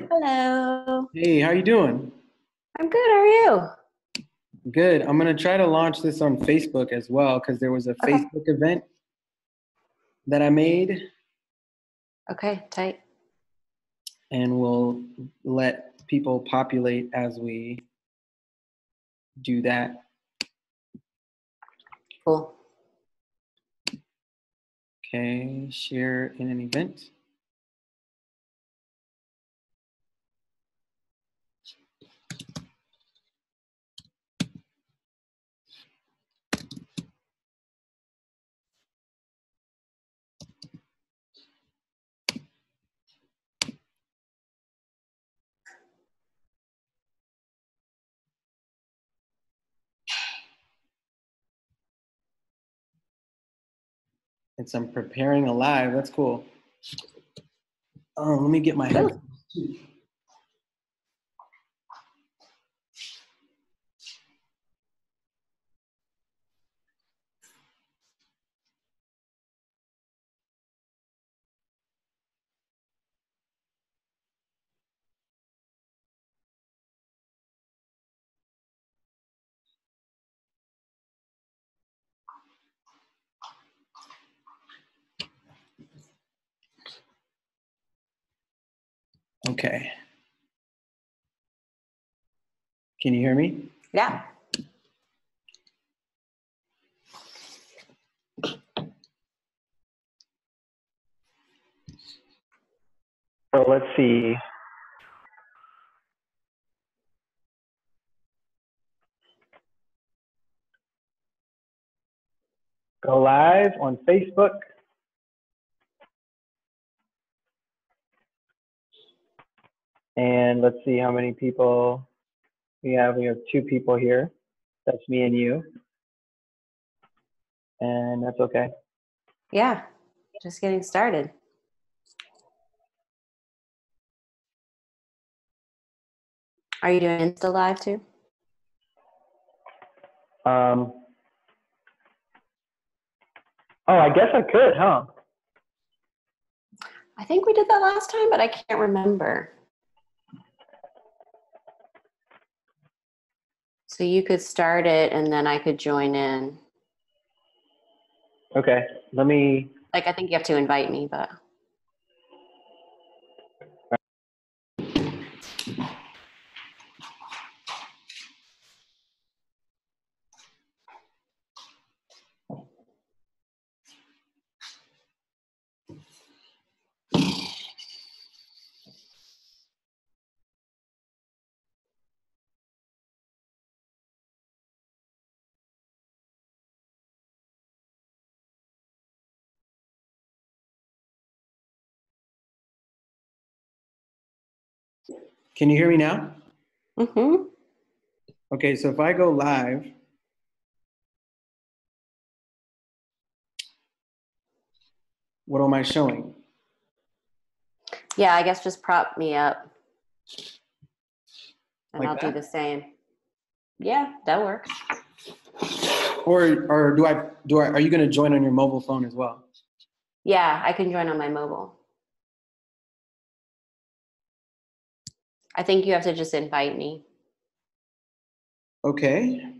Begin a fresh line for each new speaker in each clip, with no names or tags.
Hello.
Hey, how you doing?
I'm good. How are you?
Good. I'm gonna try to launch this on Facebook as well because there was a
Okay.
Facebook event that I made,
Okay, tight.
and we'll let people populate as we do that.
Cool.
Okay, share in an event. And so I'm preparing a live. That's cool. Oh, let me get my headphones too. Okay. Can you hear me?
Yeah.
So let's see. Go live on Facebook. And let's see how many people we have. We have 2 people here. That's me and you. And that's okay.
Yeah. Just getting started. Are you doing Insta Live too?
Oh, I guess I could, huh?
I think we did that last time, but I can't remember. So you could start it and then I could join in.
Okay, let me.
Like, I think you have to invite me, but.
Can you hear me now?
Mm-hmm.
Okay, so if I go live, what am I showing?
Yeah, I guess just prop me up. And
Like
I'll do
that?
the same. Yeah, that works.
Or are you gonna join on your mobile phone as well?
Yeah, I can join on my mobile. I think you have to just invite me.
Okay.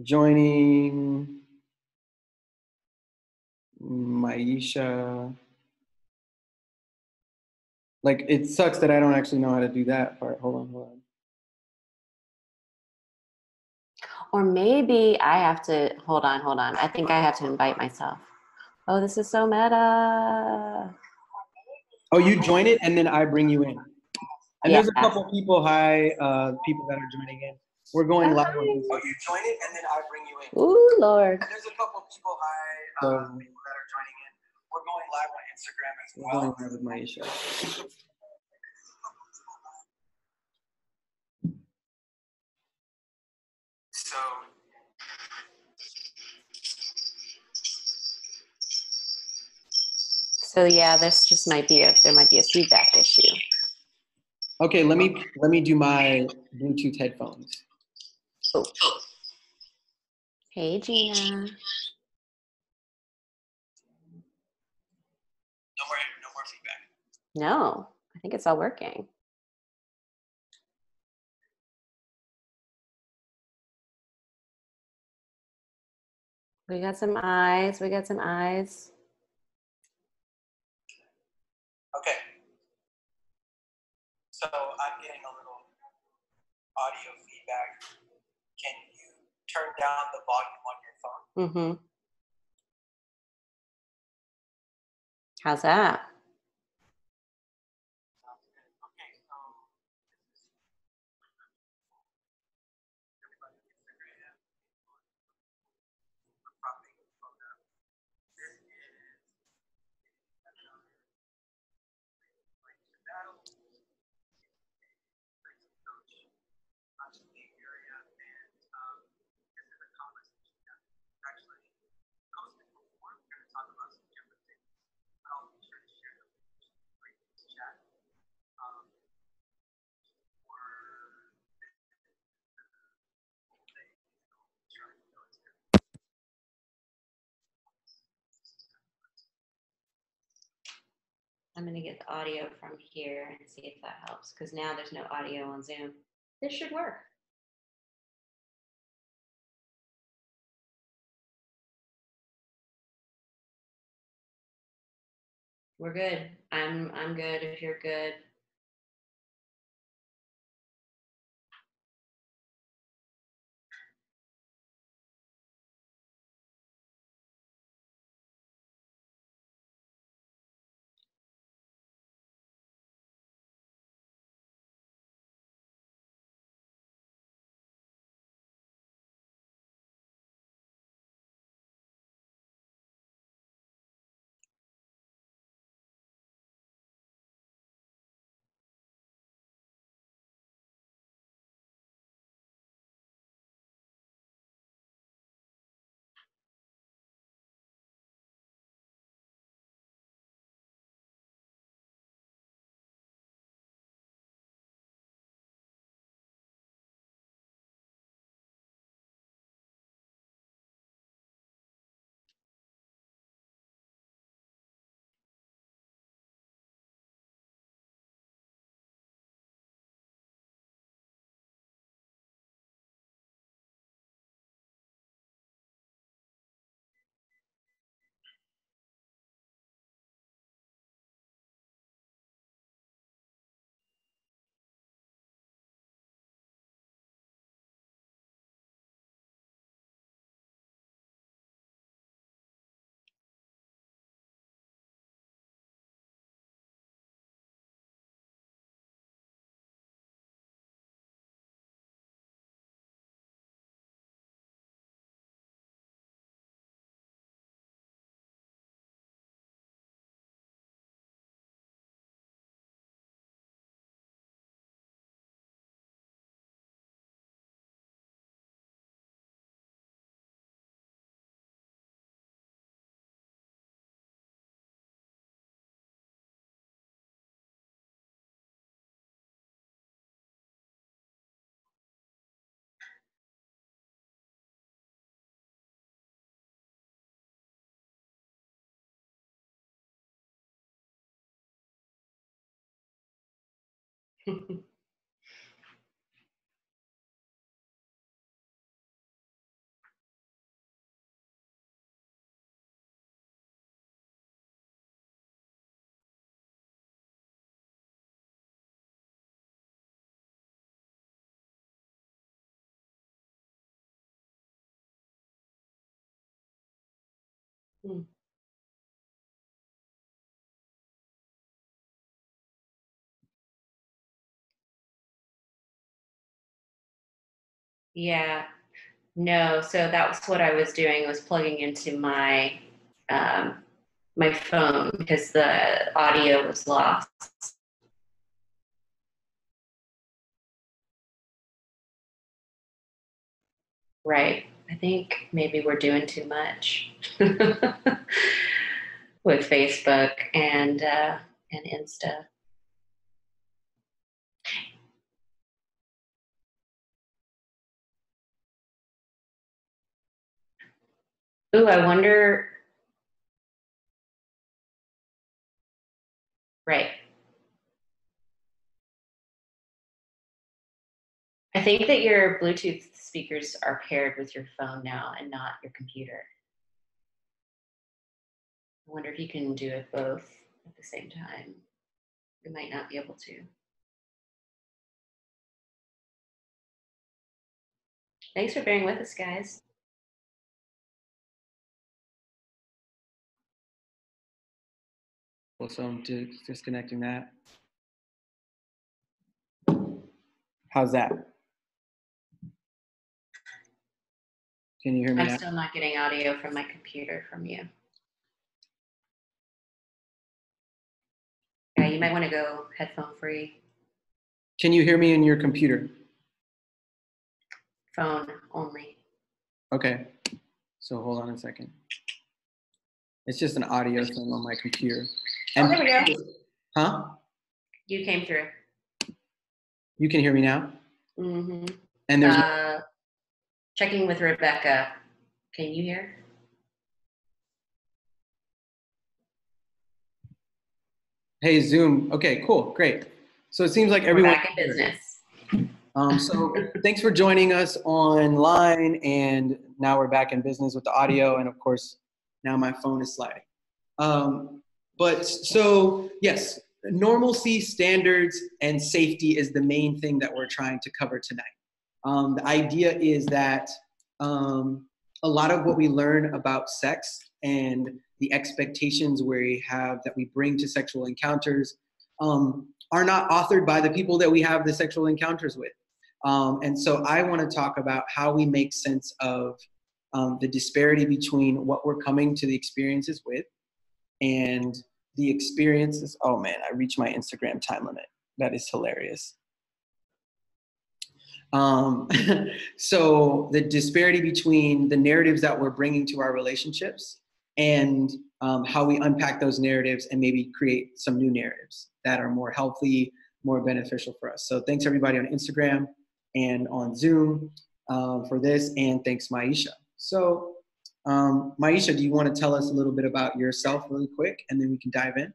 Joining Myisha. Like, it sucks that I don't actually know how to do that part. Hold on.
Or maybe I have to, hold on. I think I have to invite myself. Oh, this is so meta.
Oh, you join it and then I bring you in. And
Yeah.
there's a couple people, people that are joining in. We're going live on Facebook.
Oh, you join it and then I bring you in.
Ooh, Lord.
And there's a couple people, people that are joining in. We're going live on Instagram as well.
We're going live with Myisha.
So yeah, this just might be there might be a feedback issue.
Okay, let me do my Bluetooth headphones.
Oh. Hey, Gina.
No more feedback.
No, I think it's all working. We got some eyes. We got some eyes.
Okay. So I'm getting a little audio feedback. Can you turn down the volume on your phone?
Mm-hmm. How's that?
Sounds good. Okay, so this is everybody Instagram, Facebook, propping photo. This is another Myisha Battle, sex coach in the area, and this is a conversation that actually hosted before. We're going to talk about some different things. I'll be sure to share the link in the chat.
I'm going to get the audio from here and see if that helps, because now there's no audio on Zoom. This should work. We're good. I'm good if you're good. Hmm. Yeah, no. So that was what I was doing, was plugging into my my phone because the audio was lost. Right. I think maybe we're doing too much with Facebook and Insta. Ooh, I wonder. Right. I think that your Bluetooth speakers are paired with your phone now and not your computer. I wonder if you can do it both at the same time. You might not be able to. Thanks for bearing with us, guys.
So I'm disconnecting that. How's that? Can you hear me
I'm
now?
still not getting audio from my computer from you. Yeah, you might want to go headphone free.
Can you hear me in your computer?
Phone only.
Okay. So hold on a second. It's just an audio thing on my computer.
Oh, there we go.
Huh?
You came through.
You can hear me now?
Mm-hmm.
And there's
checking with Rebecca. Can you hear?
Hey, Zoom. Okay, cool, great. So it seems like
We're
everyone.
back in business.
So thanks for joining us online, and now we're back in business with the audio, and of course, now my phone is sliding. But so yes, normalcy, standards, and safety is the main thing that we're trying to cover tonight. The idea is that a lot of what we learn about sex and the expectations we have that we bring to sexual encounters are not authored by the people that we have the sexual encounters with. And so I want to talk about how we make sense of the disparity between what we're coming to the experiences with and the experiences. Oh man, I reached my Instagram time limit. That is hilarious. So the disparity between the narratives that we're bringing to our relationships and how we unpack those narratives and maybe create some new narratives that are more healthy, more beneficial for us. So thanks everybody on Instagram and on Zoom for this, and thanks Myisha. So Myisha, do you want to tell us a little bit about yourself really quick, and then we can dive in?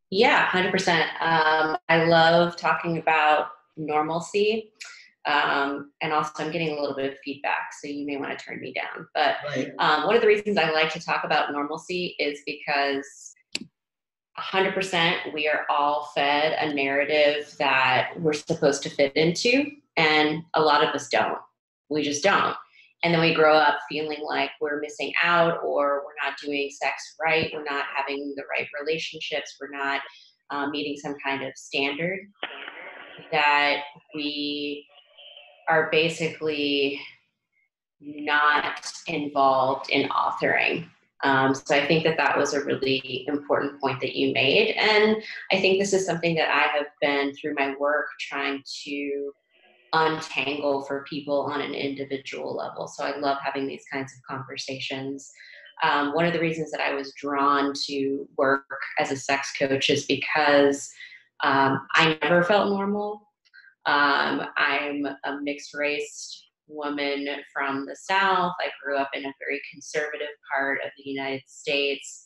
Yeah, 100%. I love talking about normalcy. And also I'm getting a little bit of feedback, so you may want to turn me down. But one of the reasons I like to talk about normalcy is because 100% we are all fed a narrative that we're supposed to fit into, and a lot of us don't. We just don't. And then we grow up feeling like we're missing out, or we're not doing sex right, we're not having the right relationships, we're not meeting some kind of standard that we are basically not involved in authoring. So I think that that was a really important point that you made. And I think this is something that I have been through my work trying to untangle for people on an individual level. So I love having these kinds of conversations. One of the reasons that I was drawn to work as a sex coach is because I never felt normal. I'm a mixed race woman from the South. I grew up in a very conservative part of the United States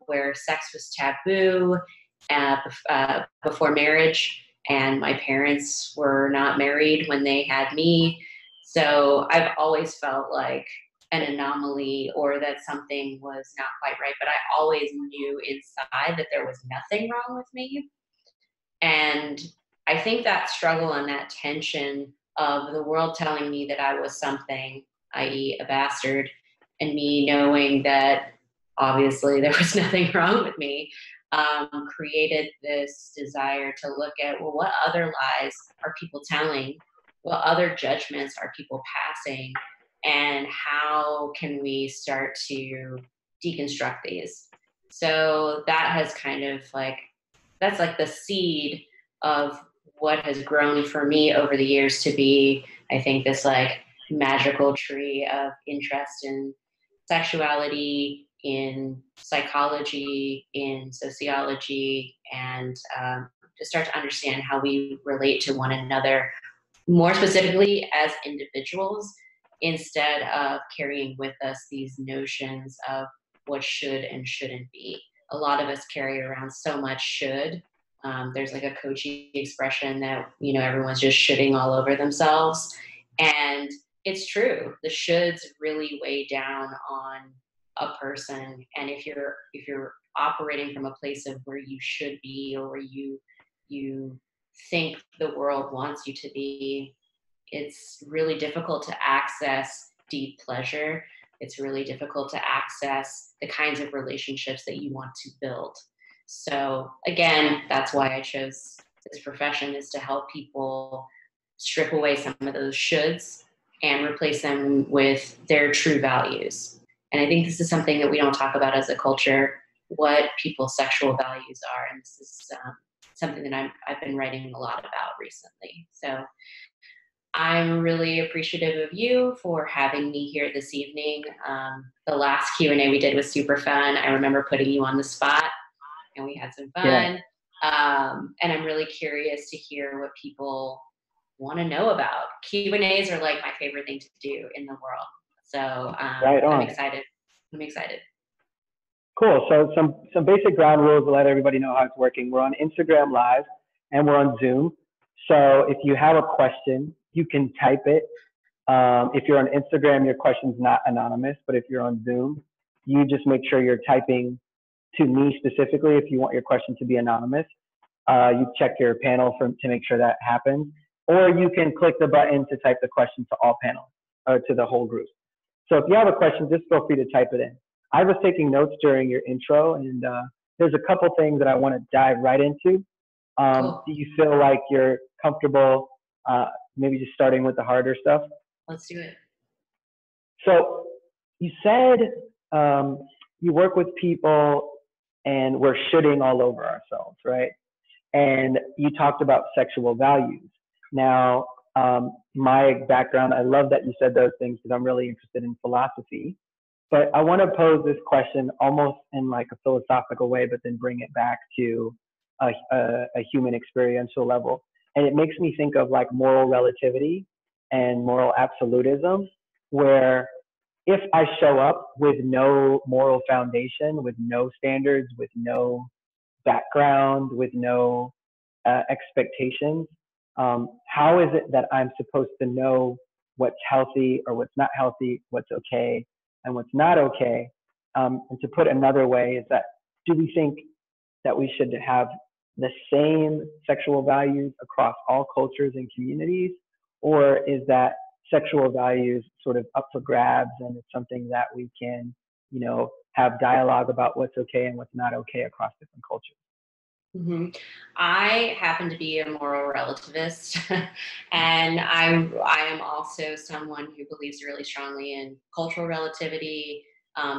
where sex was taboo before marriage, and my parents were not married when they had me. So I've always felt like an anomaly, or that something was not quite right, but I always knew inside that there was nothing wrong with me. And I think that struggle and that tension of the world telling me that I was something, i.e. a bastard, and me knowing that obviously there was nothing wrong with me, created this desire to look at, well, what other lies are people telling? What other judgments are people passing? And how can we start to deconstruct these? So that has kind of like, that's like the seed of what has grown for me over the years to be, I think, this like magical tree of interest in sexuality, in psychology, in sociology, and to start to understand how we relate to one another, more specifically as individuals, instead of carrying with us these notions of what should and shouldn't be. A lot of us carry around so much should There's like a coachy expression that, you know, everyone's just shitting all over themselves. And it's true. The shoulds really weigh down on a person. And if you're operating from a place of where you should be, or where you think the world wants you to be, it's really difficult to access deep pleasure. It's really difficult to access the kinds of relationships that you want to build. So again, that's why I chose this profession, is to help people strip away some of those shoulds and replace them with their true values. And I think this is something that we don't talk about as a culture, what people's sexual values are. And this is something that I've been writing a lot about recently. So I'm really appreciative of you for having me here this evening. The last Q&A we did was super fun. I remember putting you on the spot, and we had some fun. Yeah. And I'm really curious to hear what people want to know about. Q&As are like my favorite thing to do in the world. So
right on.
I'm excited. I'm excited.
Cool. So some basic ground rules to let everybody know how it's working. We're on Instagram Live and we're on Zoom. So if you have a question, you can type it. If you're on Instagram, your question's not anonymous, but if you're on Zoom, you just make sure you're typing to me specifically if you want your question to be anonymous. You check your panel to make sure that happens. Or you can click the button to type the question to all panels, or to the whole group. So if you have a question, just feel free to type it in. I was taking notes during your intro, and there's a couple things that I want to dive right into.
Cool.
Do you feel like you're comfortable maybe just starting with the harder stuff?
Let's do it.
So you said you work with people and we're shitting all over ourselves, right? And you talked about sexual values. Now, my background, I love that you said those things because I'm really interested in philosophy. But I want to pose this question almost in like a philosophical way, but then bring it back to a human experiential level. And it makes me think of like moral relativity and moral absolutism, where if I show up with no moral foundation, with no standards, with no background, with no expectations, how is it that I'm supposed to know what's healthy or what's not healthy, what's okay and what's not okay? And to put another way is that, do we think that we should have the same sexual values across all cultures and communities? Or is that sexual values sort of up for grabs and it's something that we can, you know, have dialogue about what's okay and what's not okay across different cultures?
Mm-hmm. I happen to be a moral relativist, and I am also someone who believes really strongly in cultural relativity,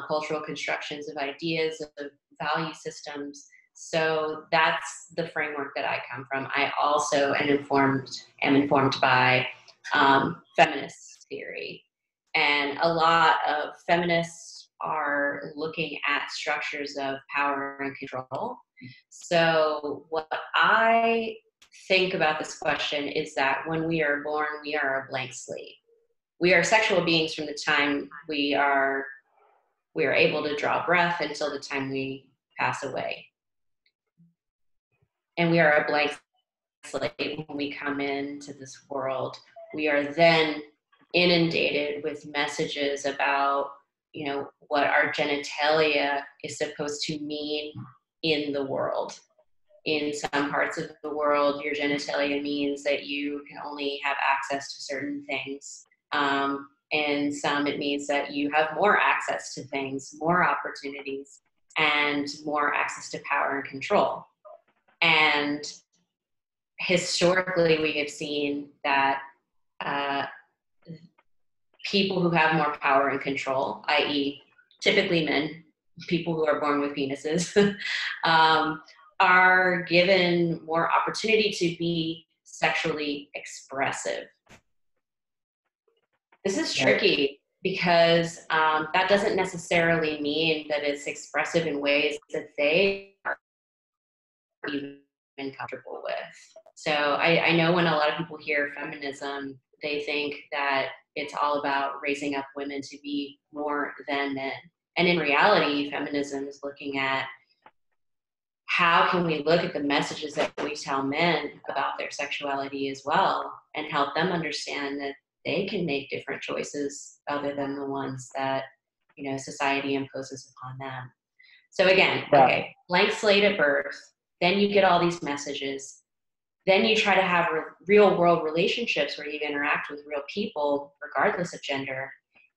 cultural constructions of ideas, of value systems. So that's the framework that I come from. I also am informed by feminist theory, and a lot of feminists are looking at structures of power and control. So what I think about this question is that when we are born, we are a blank slate. We are sexual beings from the time we are able to draw breath until the time we pass away. And we are a blank slate when we come into this world. We are then inundated with messages about, you know, what our genitalia is supposed to mean in the world. In some parts of the world, your genitalia means that you can only have access to certain things. And some, it means that you have more access to things, more opportunities, and more access to power and control. And historically, we have seen that people who have more power and control, i.e. typically men, people who are born with penises, are given more opportunity to be sexually expressive. This is tricky because that doesn't necessarily mean that it's expressive in ways that they are even comfortable with. So I know when a lot of people hear feminism, they think that it's all about raising up women to be more than men. And in reality, feminism is looking at how can we look at the messages that we tell men about their sexuality as well and help them understand that they can make different choices other than the ones that, you know, society imposes upon them. So again, okay, blank slate at birth, then you get all these messages, then you try to have real world relationships where you interact with real people regardless of gender,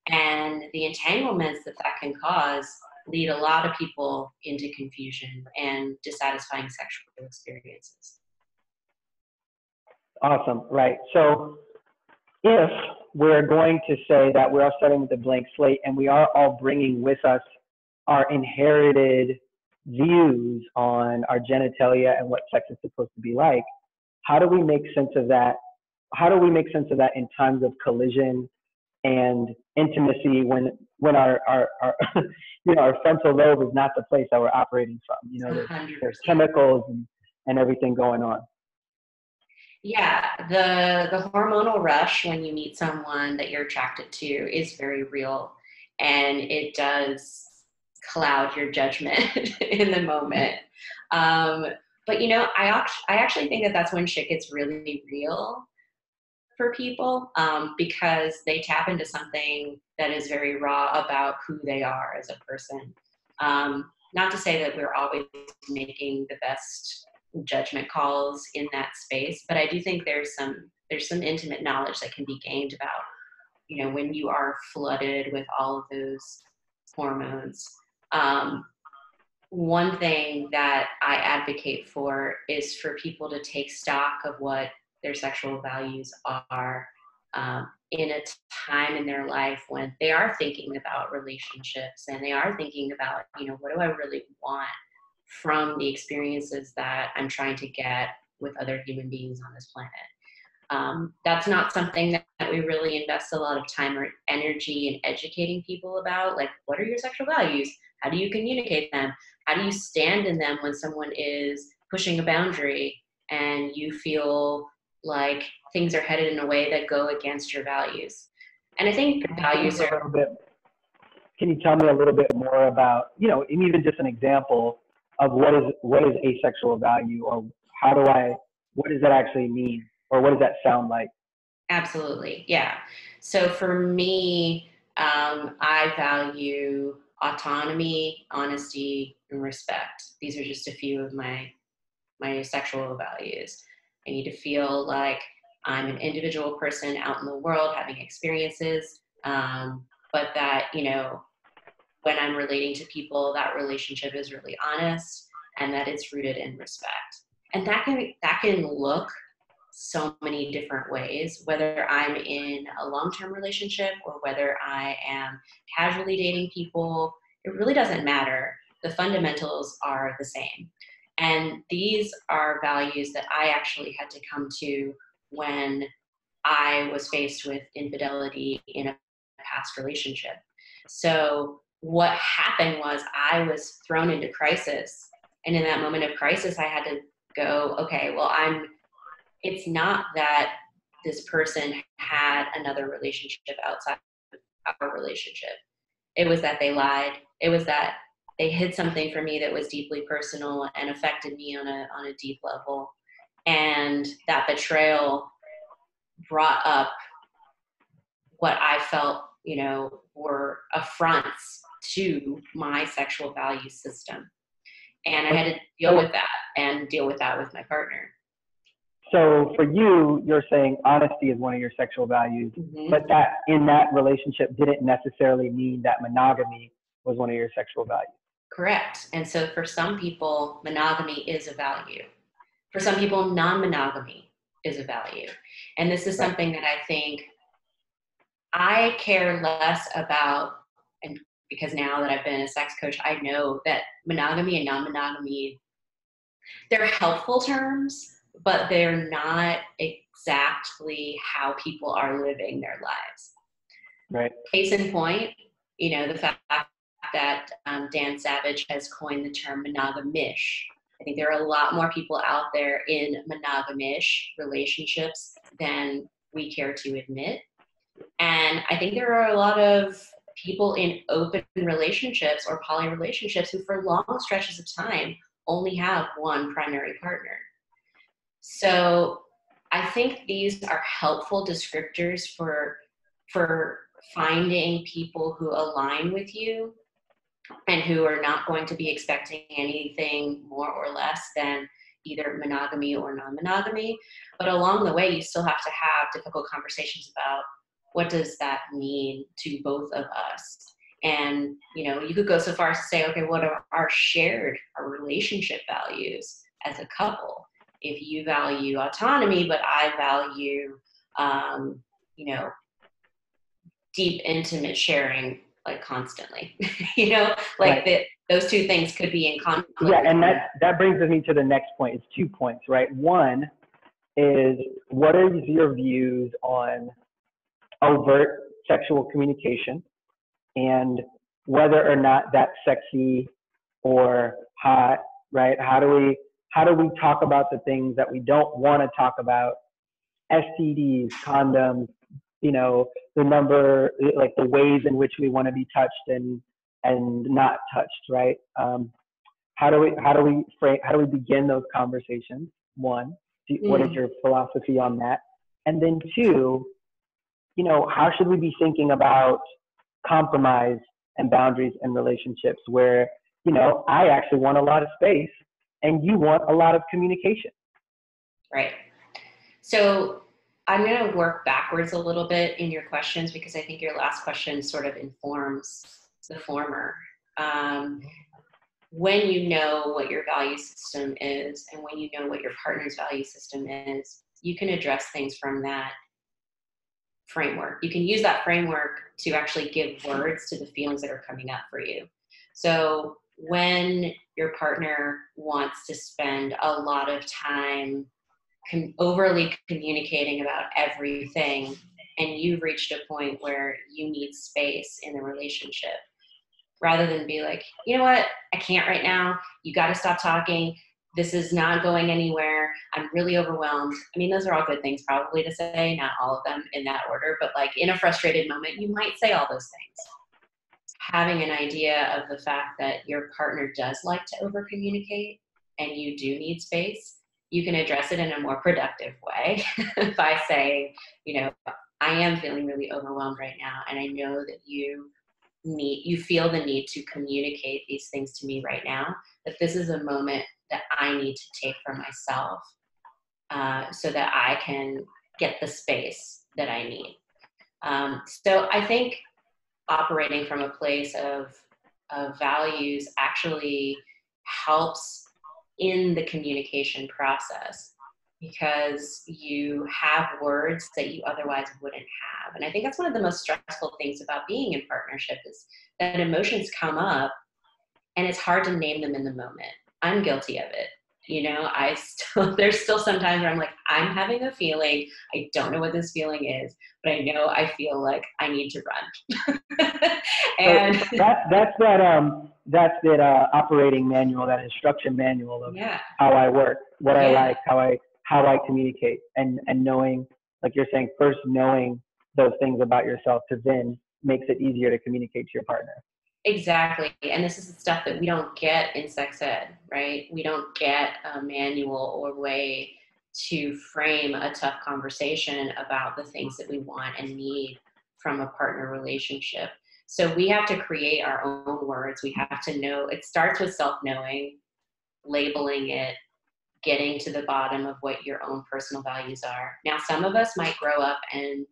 and the entanglements that that can cause lead a lot of people into confusion and dissatisfying sexual experiences.
Awesome. Right. So if we're going to say that we are starting with a blank slate and we are all bringing with us our inherited views on our genitalia and what sex is supposed to be like, how do we make sense of that? How do we make sense of that in times of collision and intimacy when our you know, our frontal lobe is not the place that we're operating from? You know, there's chemicals and everything going on.
Yeah, the hormonal rush when you meet someone that you're attracted to is very real, and it does cloud your judgment in the moment. But you know, I actually think that that's when shit gets really real for people, because they tap into something that is very raw about who they are as a person. Not to say that we're always making the best judgment calls in that space, but I do think there's some intimate knowledge that can be gained about, you know, when you are flooded with all of those hormones. One thing that I advocate for is for people to take stock of what their sexual values are in a time in their life when they are thinking about relationships and they are thinking about, you know, what do I really want from the experiences that I'm trying to get with other human beings on this planet. That's not something that we really invest a lot of time or energy in educating people about. Like, what are your sexual values? How do you communicate them? How do you stand in them when someone is pushing a boundary and you feel like things are headed in a way that go against your values? And I think values are...
Can you tell me a little bit more about, you know, even just an example of what is asexual value, or what does that actually mean, or what does that sound like?
Absolutely, yeah. So for me, I value autonomy, honesty, and respect. These are just a few of my sexual values. I need to feel like I'm an individual person out in the world having experiences, but that, you know, when I'm relating to people, that relationship is really honest and that it's rooted in respect. And that can look so many different ways, whether I'm in a long-term relationship or whether I am casually dating people. It really doesn't matter. The fundamentals are the same. And these are values that I actually had to come to when I was faced with infidelity in a past relationship. So what happened was I was thrown into crisis. And in that moment of crisis, I had to go, okay, well, it's not that this person had another relationship outside of our relationship. It was that they lied. It was that they hid something from me that was deeply personal and affected me on a deep level. And that betrayal brought up what I felt, you know, were affronts to my sexual value system. And I had to deal with that and deal with that with my partner.
So for you, you're saying honesty is one of your sexual values, but that in that relationship didn't necessarily mean that monogamy was one of your sexual values.
Correct. And so for some people, monogamy is a value. For some people, non-monogamy is a value. And this is something that I think I care less about, and because now that I've been a sex coach, I know that monogamy and non-monogamy, they're helpful terms, but they're not exactly how people are living their lives.
Right.
Case in point, you know, the fact that Dan Savage has coined the term monogamish. I think there are a lot more people out there in monogamish relationships than we care to admit. And I think there are a lot of people in open relationships or poly relationships who for long stretches of time only have one primary partner. So I think these are helpful descriptors for finding people who align with you and who are not going to be expecting anything more or less than either monogamy or non-monogamy. But along the way, you still have to have difficult conversations about what does that mean to both of us. And, you know, you could go so far as to say, okay, what are our relationship values as a couple? If you value autonomy, but I value, you know, deep, intimate sharing, like constantly, you know, like
Right.
those two things could be in conflict.
Yeah, and that brings me to the next point. It's 2 points, right? One is, what are your views on overt sexual communication and whether or not that's sexy or hot, right? How do we talk about the things that we don't want to talk about? STDs, condoms, you know, the number, like the ways in which we want to be touched and not touched, right? How do we begin those conversations? One, what is your philosophy on that? And then two, you know, how should we be thinking about compromise and boundaries in relationships where, you know, I actually want a lot of space and you want a lot of communication?
Right. So I'm going to work backwards a little bit in your questions because I think your last question sort of informs the former. When you know what your value system is and when you know what your partner's value system is, you can address things from that framework. You can use that framework to actually give words to the feelings that are coming up for you. So when your partner wants to spend a lot of time overly communicating about everything, and you've reached a point where you need space in the relationship, rather than be like, you know what, I can't right now, you got to stop talking, this is not going anywhere, I'm really overwhelmed. I mean, those are all good things probably to say, not all of them in that order, but like in a frustrated moment, you might say all those things. Having an idea of the fact that your partner does like to over communicate and you do need space, you can address it in a more productive way by saying, you know, I am feeling really overwhelmed right now, and I know that you feel the need to communicate these things to me right now, that this is a moment that I need to take for myself so that I can get the space that I need. So I think operating from a place of values actually helps in the communication process, because you have words that you otherwise wouldn't have. And I think that's one of the most stressful things about being in partnership, is that emotions come up and it's hard to name them in the moment. I'm guilty of it. You know, there's still some times where I'm like, I'm having a feeling, I don't know what this feeling is, but I know I feel like I need to run. And
so that's that operating manual, that instruction manual of how I work, what I like, how I communicate, and knowing, like you're saying, first knowing those things about yourself to then makes it easier to communicate to your partner.
Exactly. And this is the stuff that we don't get in sex ed, right? We don't get a manual or way to frame a tough conversation about the things that we want and need from a partner relationship. So we have to create our own words. We have to know. It starts with self-knowing, labeling it, getting to the bottom of what your own personal values are. Now, some of us might grow up and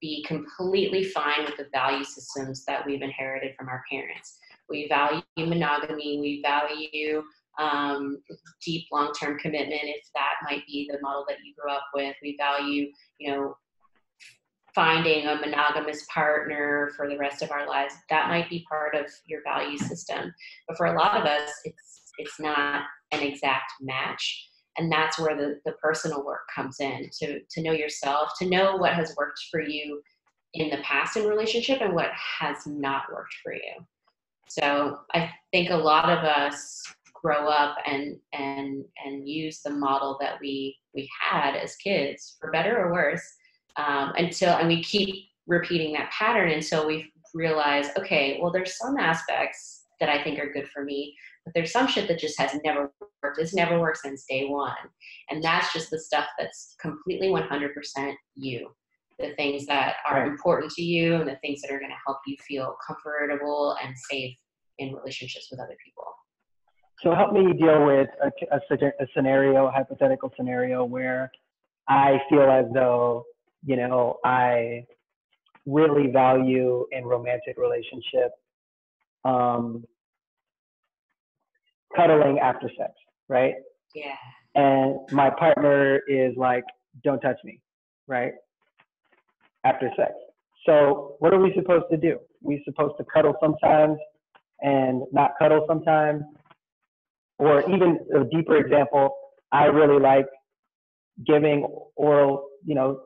be completely fine with the value systems that we've inherited from our parents. We value monogamy, we value deep long-term commitment, if that might be the model that you grew up with. We value, you know, finding a monogamous partner for the rest of our lives. That might be part of your value system. But for a lot of us, it's not an exact match. And that's where the personal work comes in, to know yourself, to know what has worked for you in the past in relationship and what has not worked for you. So I think a lot of us grow up and use the model that we had as kids, for better or worse, and we keep repeating that pattern until we realize, okay, well, there's some aspects that I think are good for me. But there's some shit that just has never worked. It's never worked since day one. And that's just the stuff that's completely 100% you. The things that are important to you and the things that are going to help you feel comfortable and safe in relationships with other people.
So help me deal with a scenario, a hypothetical scenario where I feel as though, you know, I really value in romantic relationship cuddling after sex, right?
Yeah.
And my partner is like, don't touch me, right? After sex. So what are we supposed to do? We supposed to cuddle sometimes and not cuddle sometimes? Or even a deeper example, I really like giving oral, you know,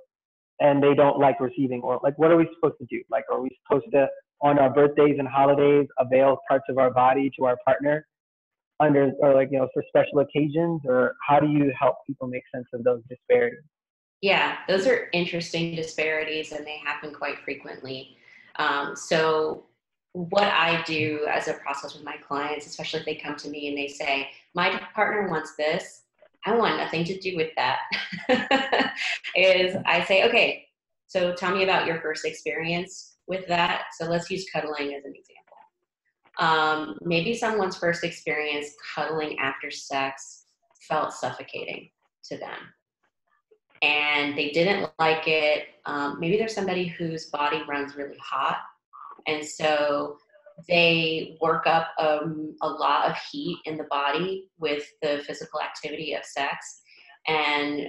and they don't like receiving oral. Like, what are we supposed to do? Like, are we supposed to, on our birthdays and holidays, avail parts of our body to our partner under, or like, you know, for special occasions? Or how do you help people make sense of those disparities?
Yeah, those are interesting disparities, and they happen quite frequently. So what I do as a process with my clients, especially if they come to me and they say, my partner wants this, I want nothing to do with that, is I say, okay, so tell me about your first experience with that. So let's use cuddling as an example. Maybe someone's first experience cuddling after sex felt suffocating to them, and they didn't like it. Maybe there's somebody whose body runs really hot, and so they work up a lot of heat in the body with the physical activity of sex, and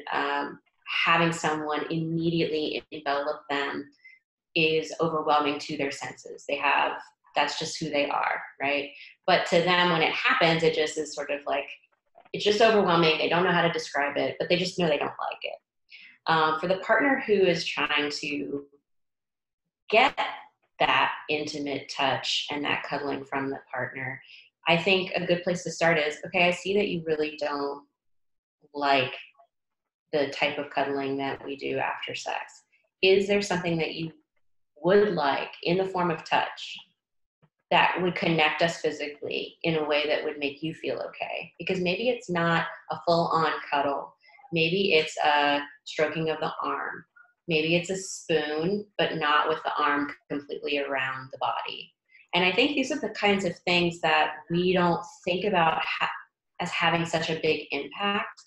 having someone immediately envelop them is overwhelming to their senses. That's just who they are, right? But to them, when it happens, it just is sort of like, it's just overwhelming. They don't know how to describe it, but they just know they don't like it. For the partner who is trying to get that intimate touch and that cuddling from the partner, I think a good place to start is, okay, I see that you really don't like the type of cuddling that we do after sex. Is there something that you would like in the form of touch that would connect us physically in a way that would make you feel okay? Because maybe it's not a full-on cuddle. Maybe it's a stroking of the arm. Maybe it's a spoon, but not with the arm completely around the body. And I think these are the kinds of things that we don't think about as having such a big impact.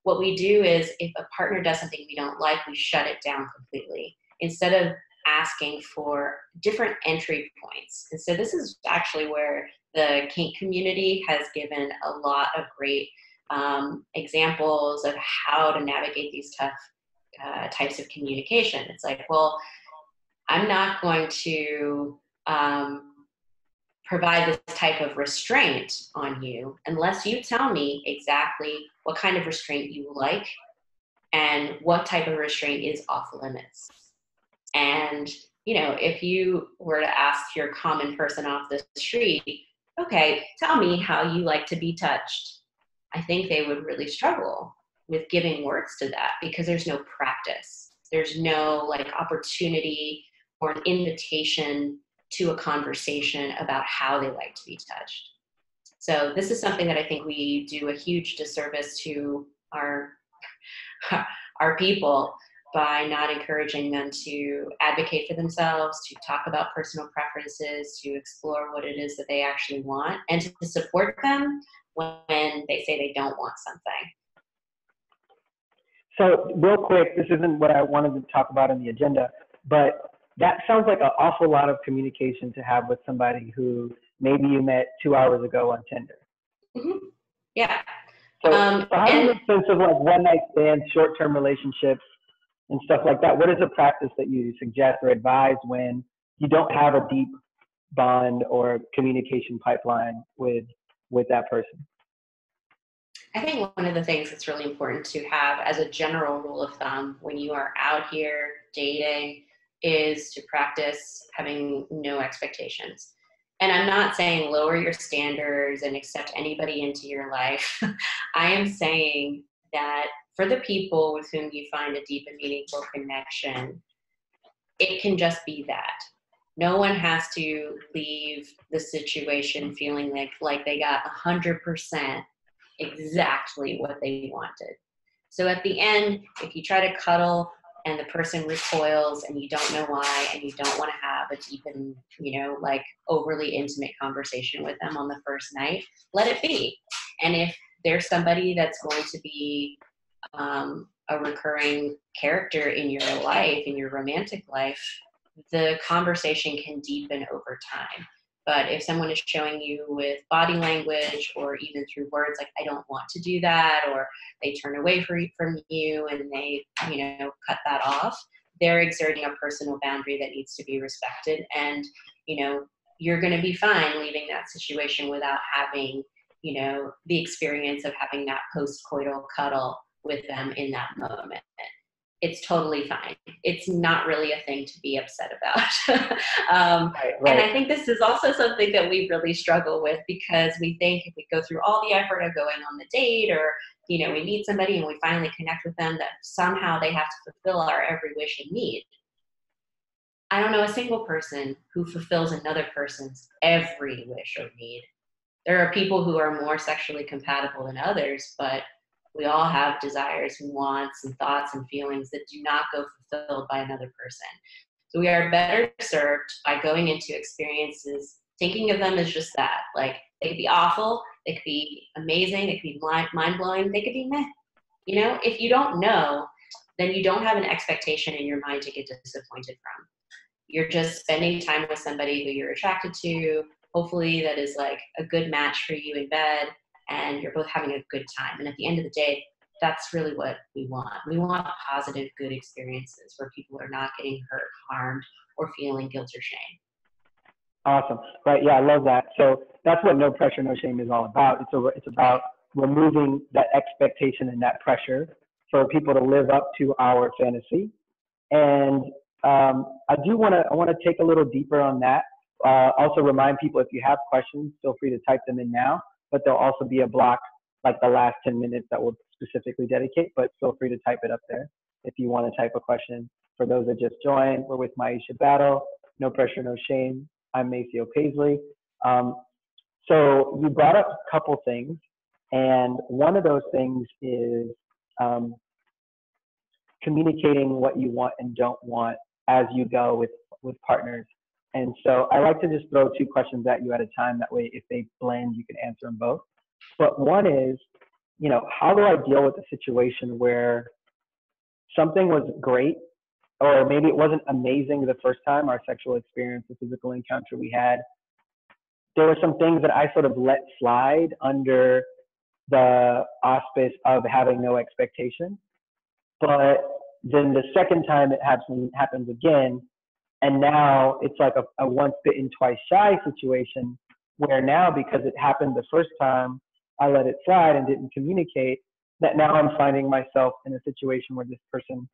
What we do is, if a partner does something we don't like, we shut it down completely instead of asking for different entry points. And so this is actually where the kink community has given a lot of great examples of how to navigate these tough types of communication. It's like, well, I'm not going to provide this type of restraint on you unless you tell me exactly what kind of restraint you like and what type of restraint is off limits. And, you know, if you were to ask your common person off the street, okay, tell me how you like to be touched, I think they would really struggle with giving words to that, because there's no practice. There's no like opportunity or an invitation to a conversation about how they like to be touched. So this is something that I think we do a huge disservice to our people by not encouraging them to advocate for themselves, to talk about personal preferences, to explore what it is that they actually want, and to support them when they say they don't want something.
So real quick, this isn't what I wanted to talk about on the agenda, but that sounds like an awful lot of communication to have with somebody who maybe you met 2 hours ago on Tinder.
Mm-hmm. Yeah.
So how do you make sense of like one night stands, short-term relationships, and stuff like that? What is a practice that you suggest or advise when you don't have a deep bond or communication pipeline with that person?
I think one of the things that's really important to have as a general rule of thumb when you are out here dating is to practice having no expectations. And I'm not saying lower your standards and accept anybody into your life. I am saying that for the people with whom you find a deep and meaningful connection, it can just be that. No one has to leave the situation feeling like they got 100% exactly what they wanted. So at the end, if you try to cuddle and the person recoils and you don't know why and you don't want to have a deep and, like overly intimate conversation with them on the first night, let it be. And if there's somebody that's going to be a recurring character in your life, in your romantic life, the conversation can deepen over time. But if someone is showing you with body language or even through words like, I don't want to do that, or they turn away from you and they, cut that off, they're exerting a personal boundary that needs to be respected. And, you're going to be fine leaving that situation without having, the experience of having that post-coital cuddle with them in that moment. It's totally fine. It's not really a thing to be upset about.
Right.
And I think this is also something that we really struggle with, because we think if we go through all the effort of going on the date, or, we meet somebody and we finally connect with them, that somehow they have to fulfill our every wish and need. I don't know a single person who fulfills another person's every wish or need. There are people who are more sexually compatible than others, but we all have desires and wants and thoughts and feelings that do not go fulfilled by another person. So we are better served by going into experiences, thinking of them as just that. Like, they could be awful, they could be amazing, they could be mind-blowing, they could be meh. If you don't know, then you don't have an expectation in your mind to get disappointed from. You're just spending time with somebody who you're attracted to, hopefully that is like a good match for you in bed, and you're both having a good time. And at the end of the day, that's really what we want. We want positive, good experiences where people are not getting hurt, harmed, or feeling guilt or shame.
Awesome. Right. Yeah, I love that. So that's what No Pressure, No Shame is all about. It's about removing that expectation and that pressure for people to live up to our fantasy. And I want to take a little deeper on that. Also remind people, if you have questions, feel free to type them in now, but there'll also be a block like the last 10 minutes that we'll specifically dedicate, but feel free to type it up there if you want to type a question. For those that just joined, we're with Myisha Battle, No Pressure, No Shame. I'm Maceo Paisley. So you brought up a couple things, and one of those things is communicating what you want and don't want as you go with partners. And so I like to just throw two questions at you at a time. That way, if they blend, you can answer them both. But one is, how do I deal with a situation where something was great, or maybe it wasn't amazing the first time, our sexual experience, the physical encounter we had. There were some things that I sort of let slide under the auspice of having no expectation. But then the second time it happens again, and now it's like a once bitten, twice shy situation, where now, because it happened the first time, I let it slide and didn't communicate, that now I'm finding myself in a situation where this person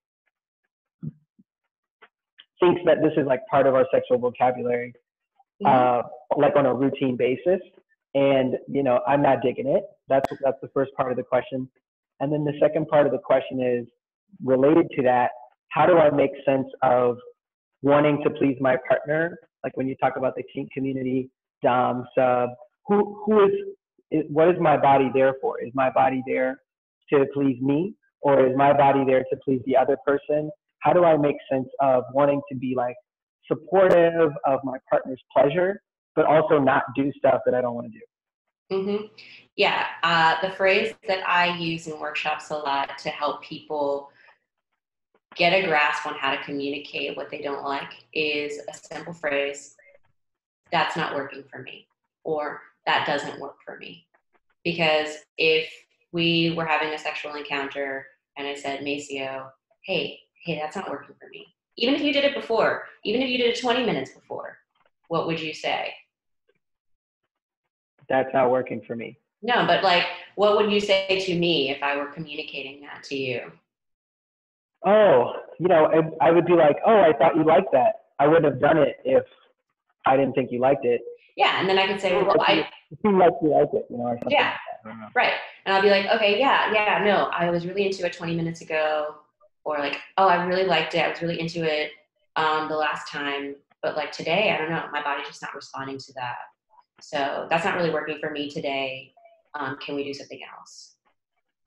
thinks that this is like part of our sexual vocabulary, like on a routine basis. And, I'm not digging it. That's the first part of the question. And then the second part of the question is related to that. How do I make sense of wanting to please my partner? Like when you talk about the kink community, dom, sub, what is my body there for? Is my body there to please me, or is my body there to please the other person? How do I make sense of wanting to be like supportive of my partner's pleasure, but also not do stuff that I don't want to do?
Mm-hmm. Yeah. The phrase that I use in workshops a lot to help people get a grasp on how to communicate what they don't like is a simple phrase: that's not working for me, or that doesn't work for me. Because if we were having a sexual encounter and I said, Maceo, hey, that's not working for me. Even if you did it before, even if you did it 20 minutes before, what would you say?
That's not working for me.
No, but like, what would you say to me if I were communicating that to you?
Oh, I would be like, oh, I thought you liked that. I wouldn't have done it if I didn't think you liked it.
Yeah, and then I could say, well,
it seemed like you liked it, or something.
Yeah, like that. Right. And I'll be like, okay, yeah, no, I was really into it 20 minutes ago. Or like, oh, I really liked it. I was really into it the last time. but like today, I don't know, my body's just not responding to that. So that's not really working for me today. Can we do something else?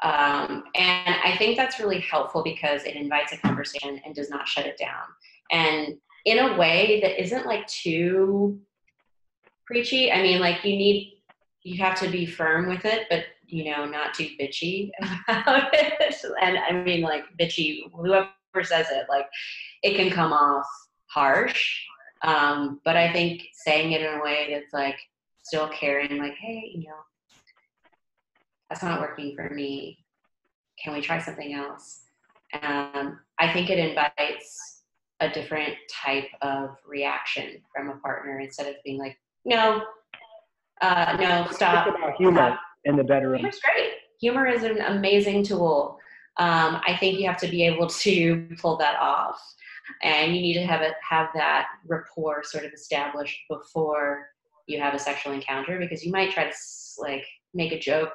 And I think that's really helpful because it invites a conversation and does not shut it down. And in a way that isn't like too preachy. I mean, like you have to be firm with it, but you know, not too bitchy about it. And I mean, like bitchy, whoever says it, like it can come off harsh. But I think saying it in a way that's like still caring, like, hey, you know, that's not working for me. Can we try something else? I think it invites a different type of reaction from a partner instead of being like, no, no, stop.
It's about humor in the bedroom.
Humor's great. Humor is an amazing tool. I think you have to be able to pull that off, and you need to have that rapport sort of established before you have a sexual encounter, because you might try to like make a joke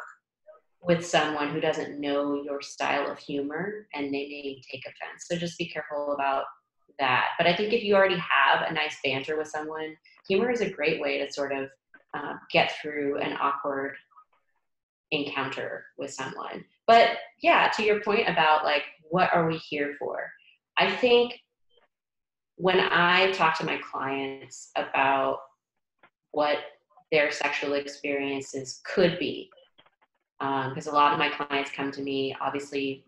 with someone who doesn't know your style of humor, and they may take offense. So just be careful about that. But I think if you already have a nice banter with someone, humor is a great way to sort of get through an awkward encounter with someone. But yeah, to your point about like, what are we here for? I think when I talk to my clients about what their sexual experiences could be, because a lot of my clients come to me obviously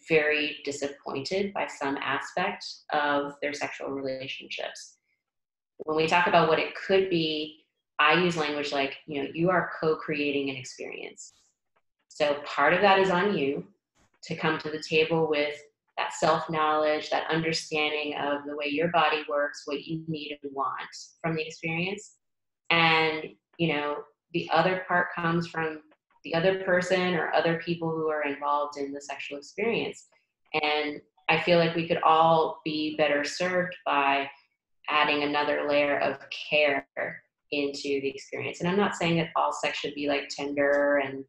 very disappointed by some aspect of their sexual relationships. When we talk about what it could be, I use language like, you know, you are co-creating an experience. So part of that is on you to come to the table with that self-knowledge, that understanding of the way your body works, what you need and want from the experience. And, you know, the other part comes from the other person or other people who are involved in the sexual experience. And I feel like we could all be better served by adding another layer of care into the experience. And I'm not saying that all sex should be like tender and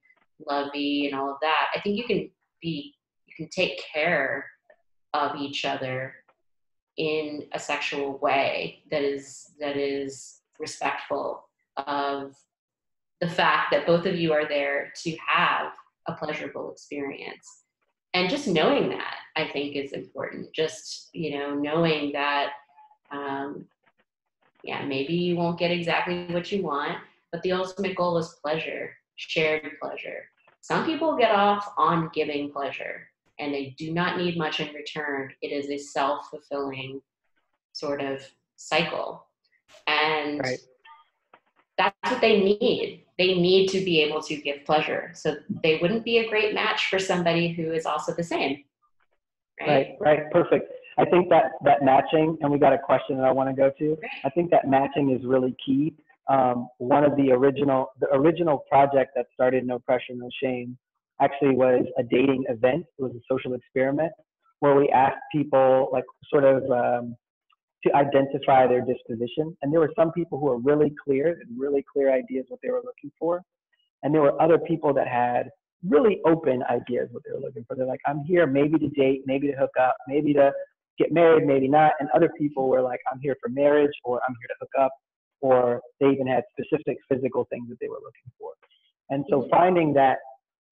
lovey and all of that. I think you can take care of each other in a sexual way that is respectful of the fact that both of you are there to have a pleasurable experience. And just knowing that, I think, is important. Just, you know, knowing that, yeah, maybe you won't get exactly what you want, but the ultimate goal is pleasure, shared pleasure. Some people get off on giving pleasure, and they do not need much in return. It is a self-fulfilling sort of cycle. And
right.
That's what they need. They need to be able to give pleasure. So they wouldn't be a great match for somebody who is also the same.
Right. Perfect. I think that matching, and we got a question that I want to go to. I think that matching is really key. One of the original project that started No Pressure, No Shame actually was a dating event. It was a social experiment where we asked people like sort of to identify their disposition. And there were some people who were really clear ideas what they were looking for. And there were other people that had really open ideas what they were looking for. They're like, I'm here maybe to date, maybe to hook up, maybe to get married, maybe not. And other people were like, I'm here for marriage, or I'm here to hook up, or they even had specific physical things that they were looking for. And so finding that,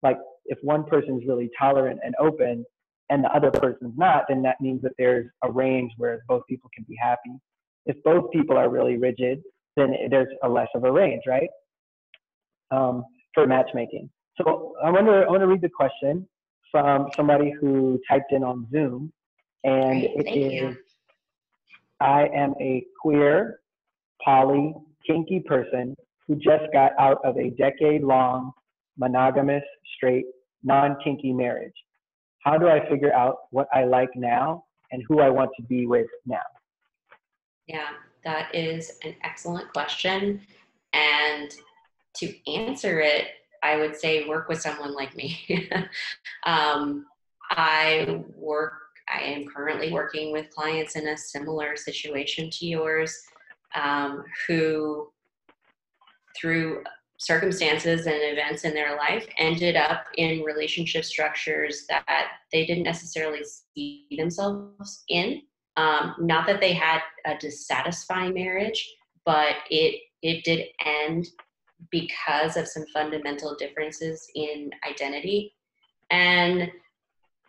like, if one person's really tolerant and open and the other person's not, then that means that there's a range where both people can be happy. If both people are really rigid, then there's a less of a range, right? For matchmaking. So I want to read the question from somebody who typed in on Zoom, and it is, I am a queer, poly, kinky person who just got out of a decade-long monogamous, straight, non-kinky marriage. How do I figure out what I like now and who I want to be with now? Yeah,
that is an excellent question. And to answer it, I would say work with someone like me. I am currently working with clients in a similar situation to yours, who through circumstances and events in their life ended up in relationship structures that they didn't necessarily see themselves in. Not that they had a dissatisfying marriage, but it did end because of some fundamental differences in identity. And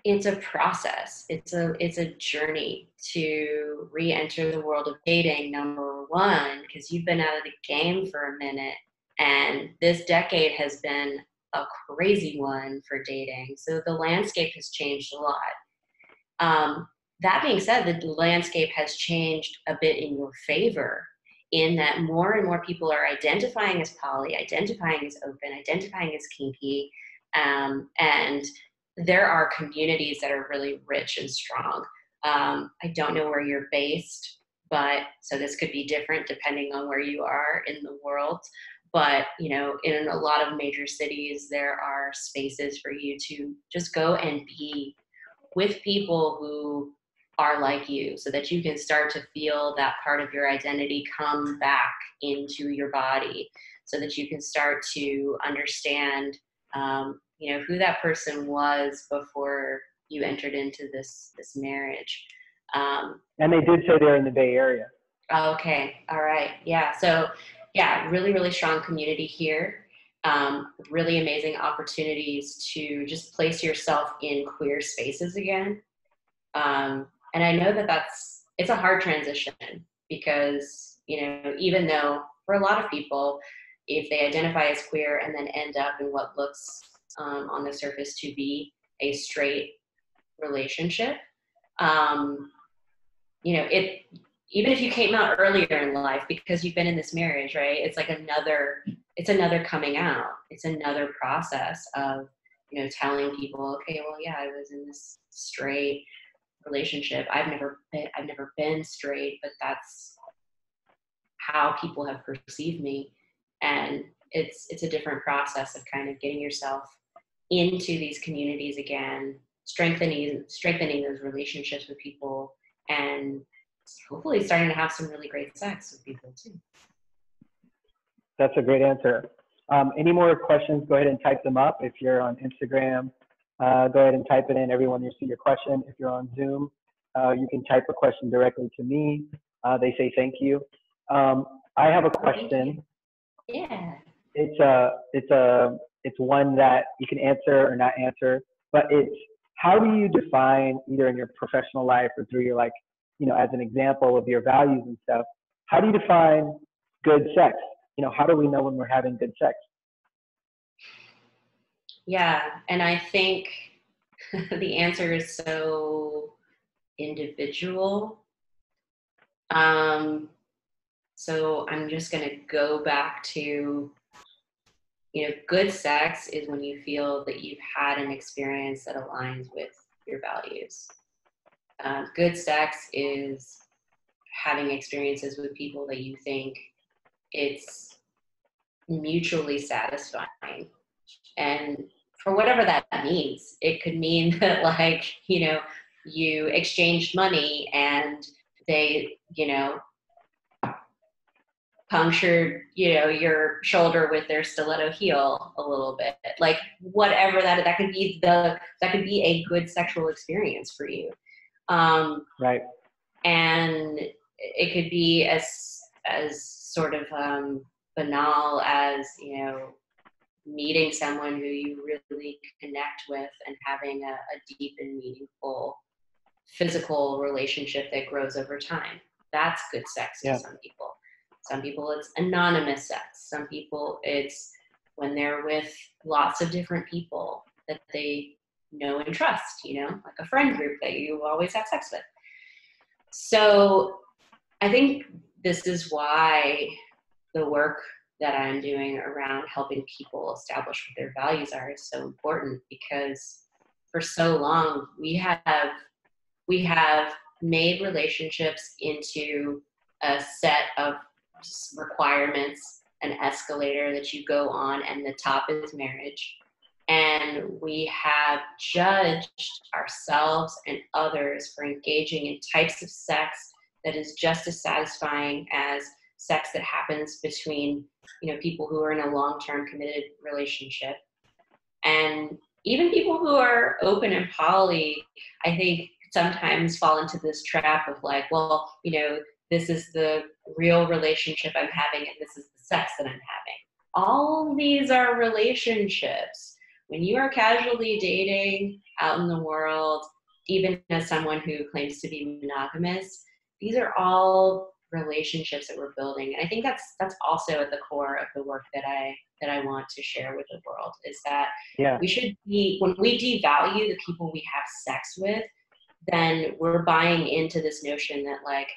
it's a process. It's a journey to re-enter the world of dating, number one, because you've been out of the game for a minute. And this decade has been a crazy one for dating. So the landscape has changed a lot. That being said, the landscape has changed a bit in your favor, in that more and more people are identifying as poly, identifying as open, identifying as kinky, and there are communities that are really rich and strong. I don't know where you're based, but so this could be different depending on where you are in the world. But, you know, in a lot of major cities, there are spaces for you to just go and be with people who are like you, so that you can start to feel that part of your identity come back into your body, so that you can start to understand, you know, who that person was before you entered into this marriage.
And they did say they're in the Bay Area.
Okay, all right, yeah. So, yeah, really, really strong community here. Really amazing opportunities to just place yourself in queer spaces again. And I know that it's a hard transition, because, you know, even though for a lot of people, if they identify as queer and then end up in what looks on the surface to be a straight relationship, you know, even if you came out earlier in life because you've been in this marriage, right? It's like another coming out. It's another process of, you know, telling people, okay, well, yeah, I was in this straight relationship. I've never been straight, but that's how people have perceived me. And it's a different process of kind of getting yourself into these communities again, strengthening those relationships with people, and hopefully starting to have some really great sex with people too.
That's a great answer. Any more questions, go ahead and type them up. If you're on Instagram, go ahead and type it in. Everyone, you see your question. If you're on Zoom, you can type a question directly to me. They say thank you. I have a question.
Yeah.
It's one that you can answer or not answer, but it's, how do you define, either in your professional life or through your, like, you know, as an example of your values and stuff, how do you define good sex? You know, how do we know when we're having good sex?
Yeah, and I think the answer is so individual. So I'm just going to go back to, you know, good sex is when you feel that you've had an experience that aligns with your values. Good sex is having experiences with people that you think it's mutually satisfying. And for whatever that means, it could mean that, like, you know, you exchanged money and they, you know, punctured, you know, your shoulder with their stiletto heel a little bit. Like, whatever that could be, that could be a good sexual experience for you.
Right.
And it could be as sort of banal as, you know, meeting someone who you really connect with and having a deep and meaningful physical relationship that grows over time. That's good sex to some people. Some people it's anonymous sex. Some people it's when they're with lots of different people that they know and trust, you know, like a friend group that you always have sex with. So I think this is why the work that I'm doing around helping people establish what their values are is so important, because for so long we have made relationships into a set of requirements, an escalator that you go on, and the top is marriage. And we have judged ourselves and others for engaging in types of sex that is just as satisfying as sex that happens between, you know, people who are in a long-term committed relationship. And even people who are open and poly, I think sometimes fall into this trap of like, well, you know, this is the real relationship I'm having and this is the sex that I'm having. All these are relationships. When you are casually dating out in the world, even as someone who claims to be monogamous, these are all relationships that we're building. And I think that's also at the core of the work that I want to share with the world, is that we should be, when we devalue the people we have sex with, then we're buying into this notion that like,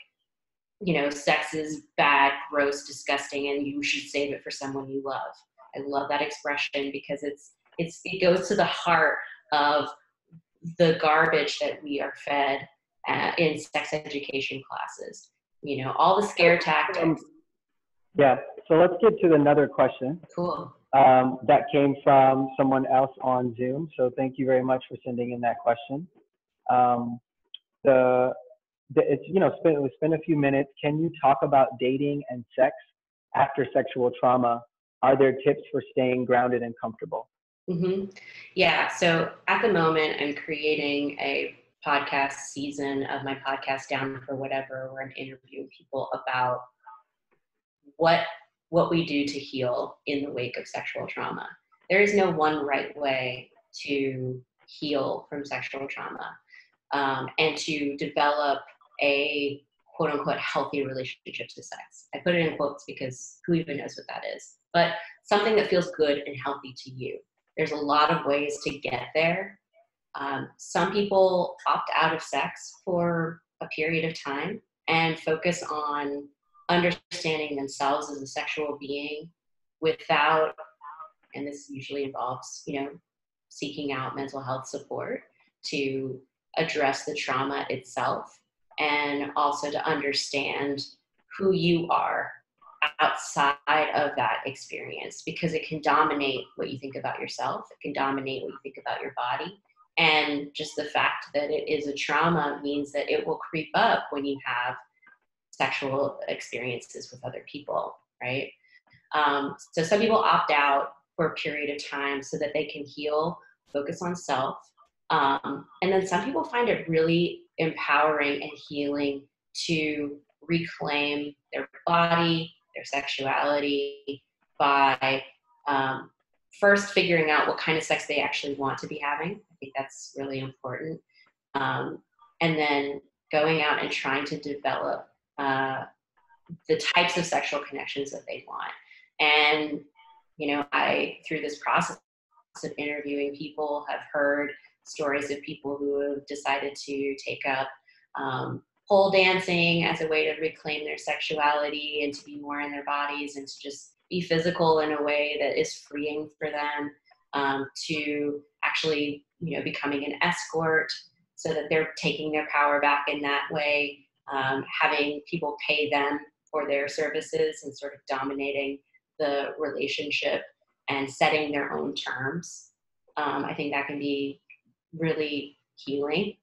you know, sex is bad, gross, disgusting, and you should save it for someone you love. I love that expression because it goes to the heart of the garbage that we are fed in sex education classes. You know, all the scare tactics.
Yeah. So let's get to another question.
Cool.
That came from someone else on Zoom. So thank you very much for sending in that question. It's, you know, spend a few minutes. Can you talk about dating and sex after sexual trauma? Are there tips for staying grounded and comfortable?
Mm-hmm. Yeah. So at the moment, I'm creating a podcast season of my podcast Down for Whatever, where I'm interviewing people about what we do to heal in the wake of sexual trauma. There is no one right way to heal from sexual trauma, and to develop a quote unquote healthy relationship to sex. I put it in quotes because who even knows what that is, but something that feels good and healthy to you. There's a lot of ways to get there. Some people opt out of sex for a period of time and focus on understanding themselves as a sexual being without, and this usually involves, you know, seeking out mental health support to address the trauma itself, and also to understand who you are outside of that experience, because it can dominate what you think about yourself. It can dominate what you think about your body. And just the fact that it is a trauma means that it will creep up when you have sexual experiences with other people, right? So some people opt out for a period of time so that they can heal, focus on self. And then some people find it really empowering and healing to reclaim their body, their sexuality, by first figuring out what kind of sex they actually want to be having. I think that's really important. And then going out and trying to develop the types of sexual connections that they want. And, you know, through this process of interviewing people, have heard stories of people who have decided to take up pole dancing as a way to reclaim their sexuality and to be more in their bodies and to just be physical in a way that is freeing for them, to actually, you know, becoming an escort so that they're taking their power back in that way, having people pay them for their services and sort of dominating the relationship and setting their own terms. I think that can be really healing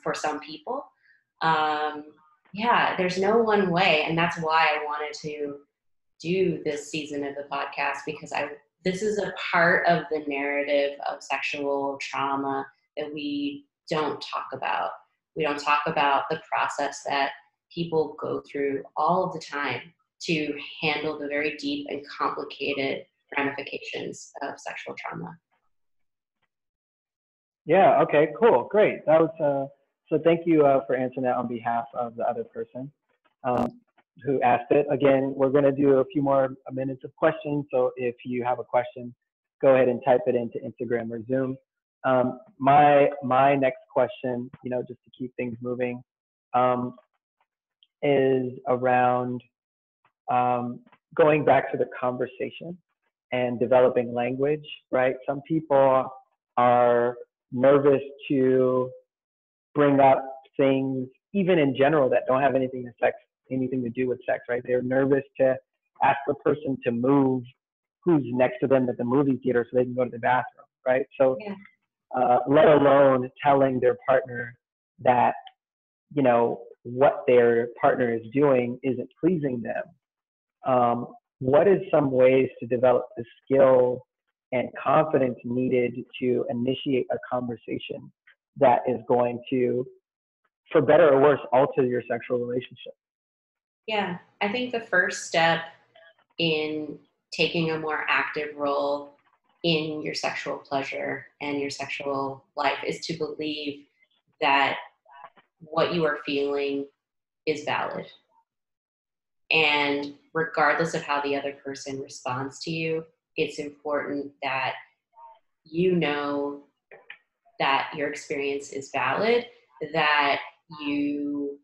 for some people. Yeah, there's no one way, and that's why I wanted to do this season of the podcast, because this is a part of the narrative of sexual trauma that we don't talk about. We don't talk about the process that people go through all of the time to handle the very deep and complicated ramifications of sexual trauma.
Yeah, okay, cool, great. That was, so thank you for answering that on behalf of the other person who asked it. Again, we're gonna do a few more minutes of questions, so if you have a question, go ahead and type it into Instagram or Zoom. My next question, you know, just to keep things moving, is around going back to the conversation and developing language, right? Some people are nervous to bring up things, even in general, that don't have anything to do with sex, right? They're nervous to ask the person to move who's next to them at the movie theater so they can go to the bathroom, right? So, yeah. Let alone telling their partner that, you know, what their partner is doing isn't pleasing them. What is some ways to develop the skill and confidence needed to initiate a conversation that is going to for better or worse, alter your sexual relationship?
Yeah, I think the first step in taking a more active role in your sexual pleasure and your sexual life is to believe that what you are feeling is valid. And regardless of how the other person responds to you, it's important that you know that your experience is valid, that you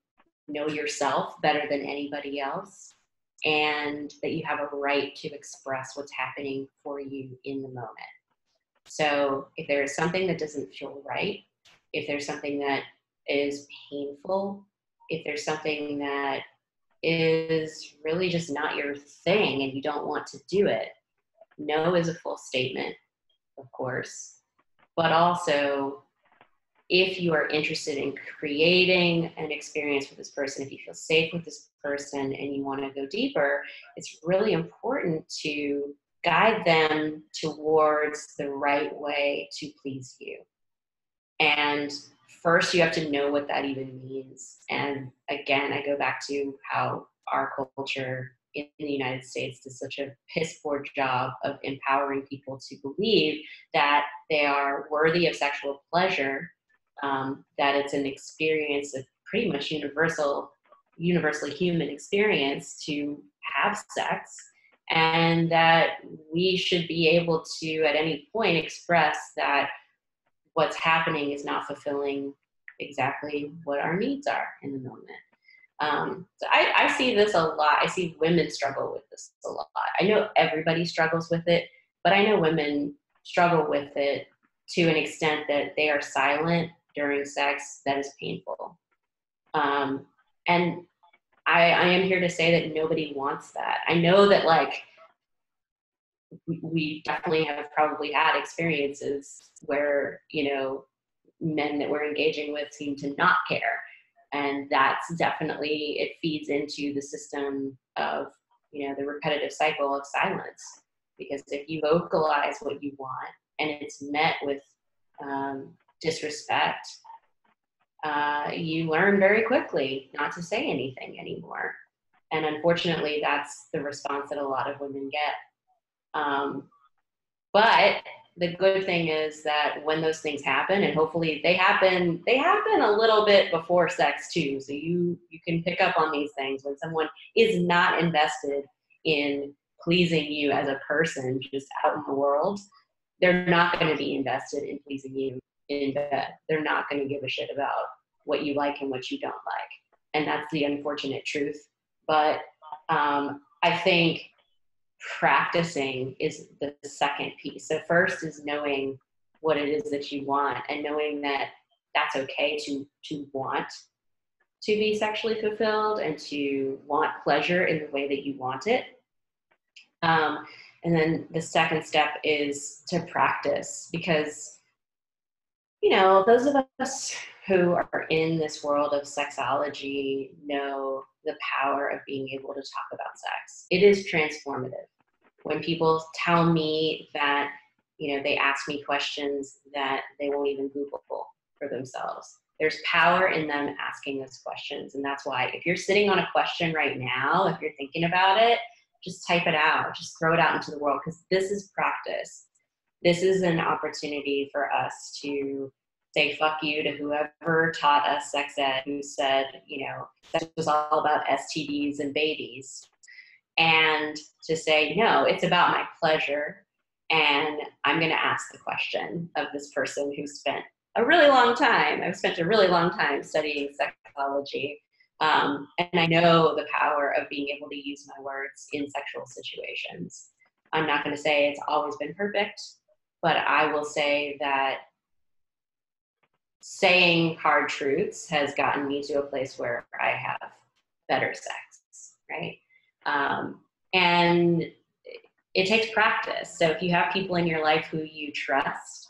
know yourself better than anybody else, and that you have a right to express what's happening for you in the moment. So if there is something that doesn't feel right, if there's something that is painful, if there's something that is really just not your thing and you don't want to do it, no is a full statement, of course, but also if you are interested in creating an experience with this person, if you feel safe with this person and you want to go deeper, it's really important to guide them towards the right way to please you. And first, you have to know what that even means. And again, I go back to how our culture in the United States does such a piss poor job of empowering people to believe that they are worthy of sexual pleasure, that it's an experience, a pretty much universally human experience to have sex, and that we should be able to, at any point, express that what's happening is not fulfilling exactly what our needs are in the moment. So I see this a lot. I see women struggle with this a lot. I know everybody struggles with it, but I know women struggle with it to an extent that they are silent during sex that is painful. And I am here to say that nobody wants that. I know that, like, we definitely have probably had experiences where, you know, men that we're engaging with seem to not care. And that's definitely, it feeds into the system of, you know, the repetitive cycle of silence. Because if you vocalize what you want and it's met with disrespect, you learn very quickly not to say anything anymore. And unfortunately, that's the response that a lot of women get. But the good thing is that when those things happen, and hopefully they happen a little bit before sex too. So you can pick up on these things when someone is not invested in pleasing you as a person just out in the world. They're not going to be invested in pleasing you in bed. They're not going to give a shit about what you like and what you don't like. And that's the unfortunate truth. But I think practicing is the second piece. So first is knowing what it is that you want and knowing that that's okay to want to be sexually fulfilled and to want pleasure in the way that you want it. And then the second step is to practice, because, you know, those of us who are in this world of sexology know the power of being able to talk about sex. It is transformative. When people tell me that, you know, they ask me questions that they won't even Google for themselves, there's power in them asking those questions. And that's why if you're sitting on a question right now, if you're thinking about it, just type it out, just throw it out into the world, because this is practice. This is an opportunity for us to say fuck you to whoever taught us sex ed, who said, you know, sex was all about STDs and babies. And to say, no, it's about my pleasure. And I'm going to ask the question of this person who spent a really long time. I've spent a really long time studying sexology. And I know the power of being able to use my words in sexual situations. I'm not going to say it's always been perfect, but I will say that saying hard truths has gotten me to a place where I have better sex, right? And it takes practice. So if you have people in your life who you trust,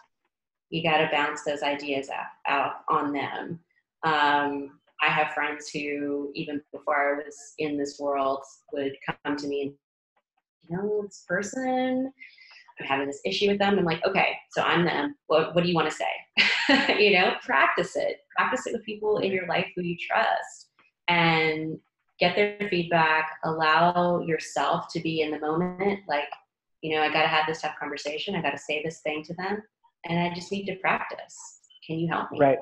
you got to bounce those ideas out on them. I have friends who, even before I was in this world, would come to me and, you know, this person, I'm having this issue with them. I'm like, okay, so I'm them. What do you want to say? You know, practice it with people in your life who you trust, and get their feedback. Allow yourself to be in the moment. Like, you know, I got to have this tough conversation. I got to say this thing to them, and I just need to practice. Can you help me?
Right.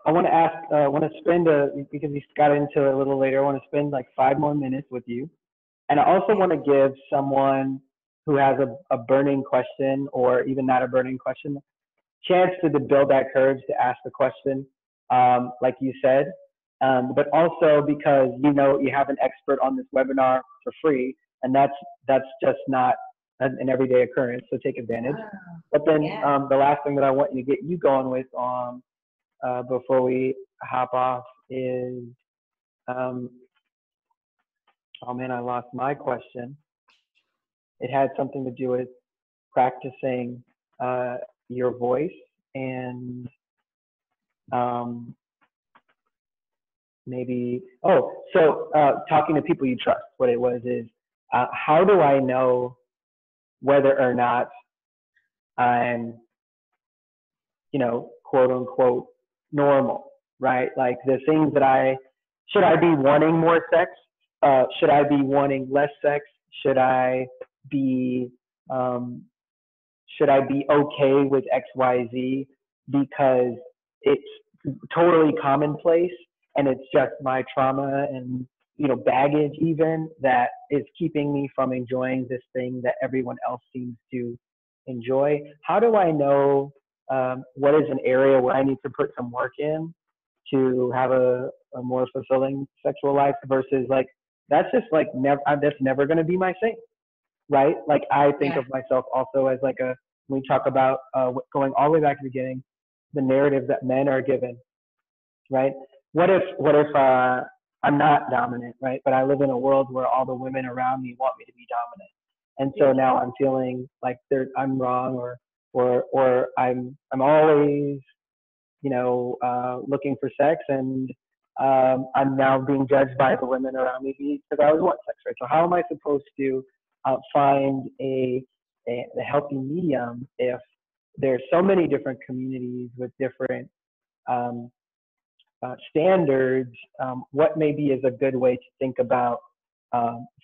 I want to ask, because you got into it a little later, I want to spend like 5 more minutes with you. And I also want to give someone who has a burning question, or even not a burning question, chance to build that courage to ask the question, like you said. But also because, you know, you have an expert on this webinar for free, and that's just not an everyday occurrence, so take advantage. But then the last thing that I want you to get you going with before we hop off is, oh man, I lost my question. It had something to do with practicing your voice and talking to people you trust. What it was is, how do I know whether or not I'm, you know, quote unquote, normal, right? Like the things that should I be wanting more sex? Should I be wanting less sex? Should I be okay with XYZ because it's totally commonplace and it's just my trauma and, you know, baggage even that is keeping me from enjoying this thing that everyone else seems to enjoy? How do I know what is an area where I need to put some work in to have a more fulfilling sexual life versus like, that's just like that's never going to be my thing, right? Like I think of myself also as like when we talk about going all the way back to the beginning, the narrative that men are given, right? What if I'm not dominant, right? But I live in a world where all the women around me want me to be dominant, and so now I'm feeling like I'm wrong, or I'm always, you know, looking for sex, and I'm now being judged by the women around me because I always want sex, right? So how am I supposed to find a healthy medium if there's so many different communities with different standards? What maybe is a good way to think about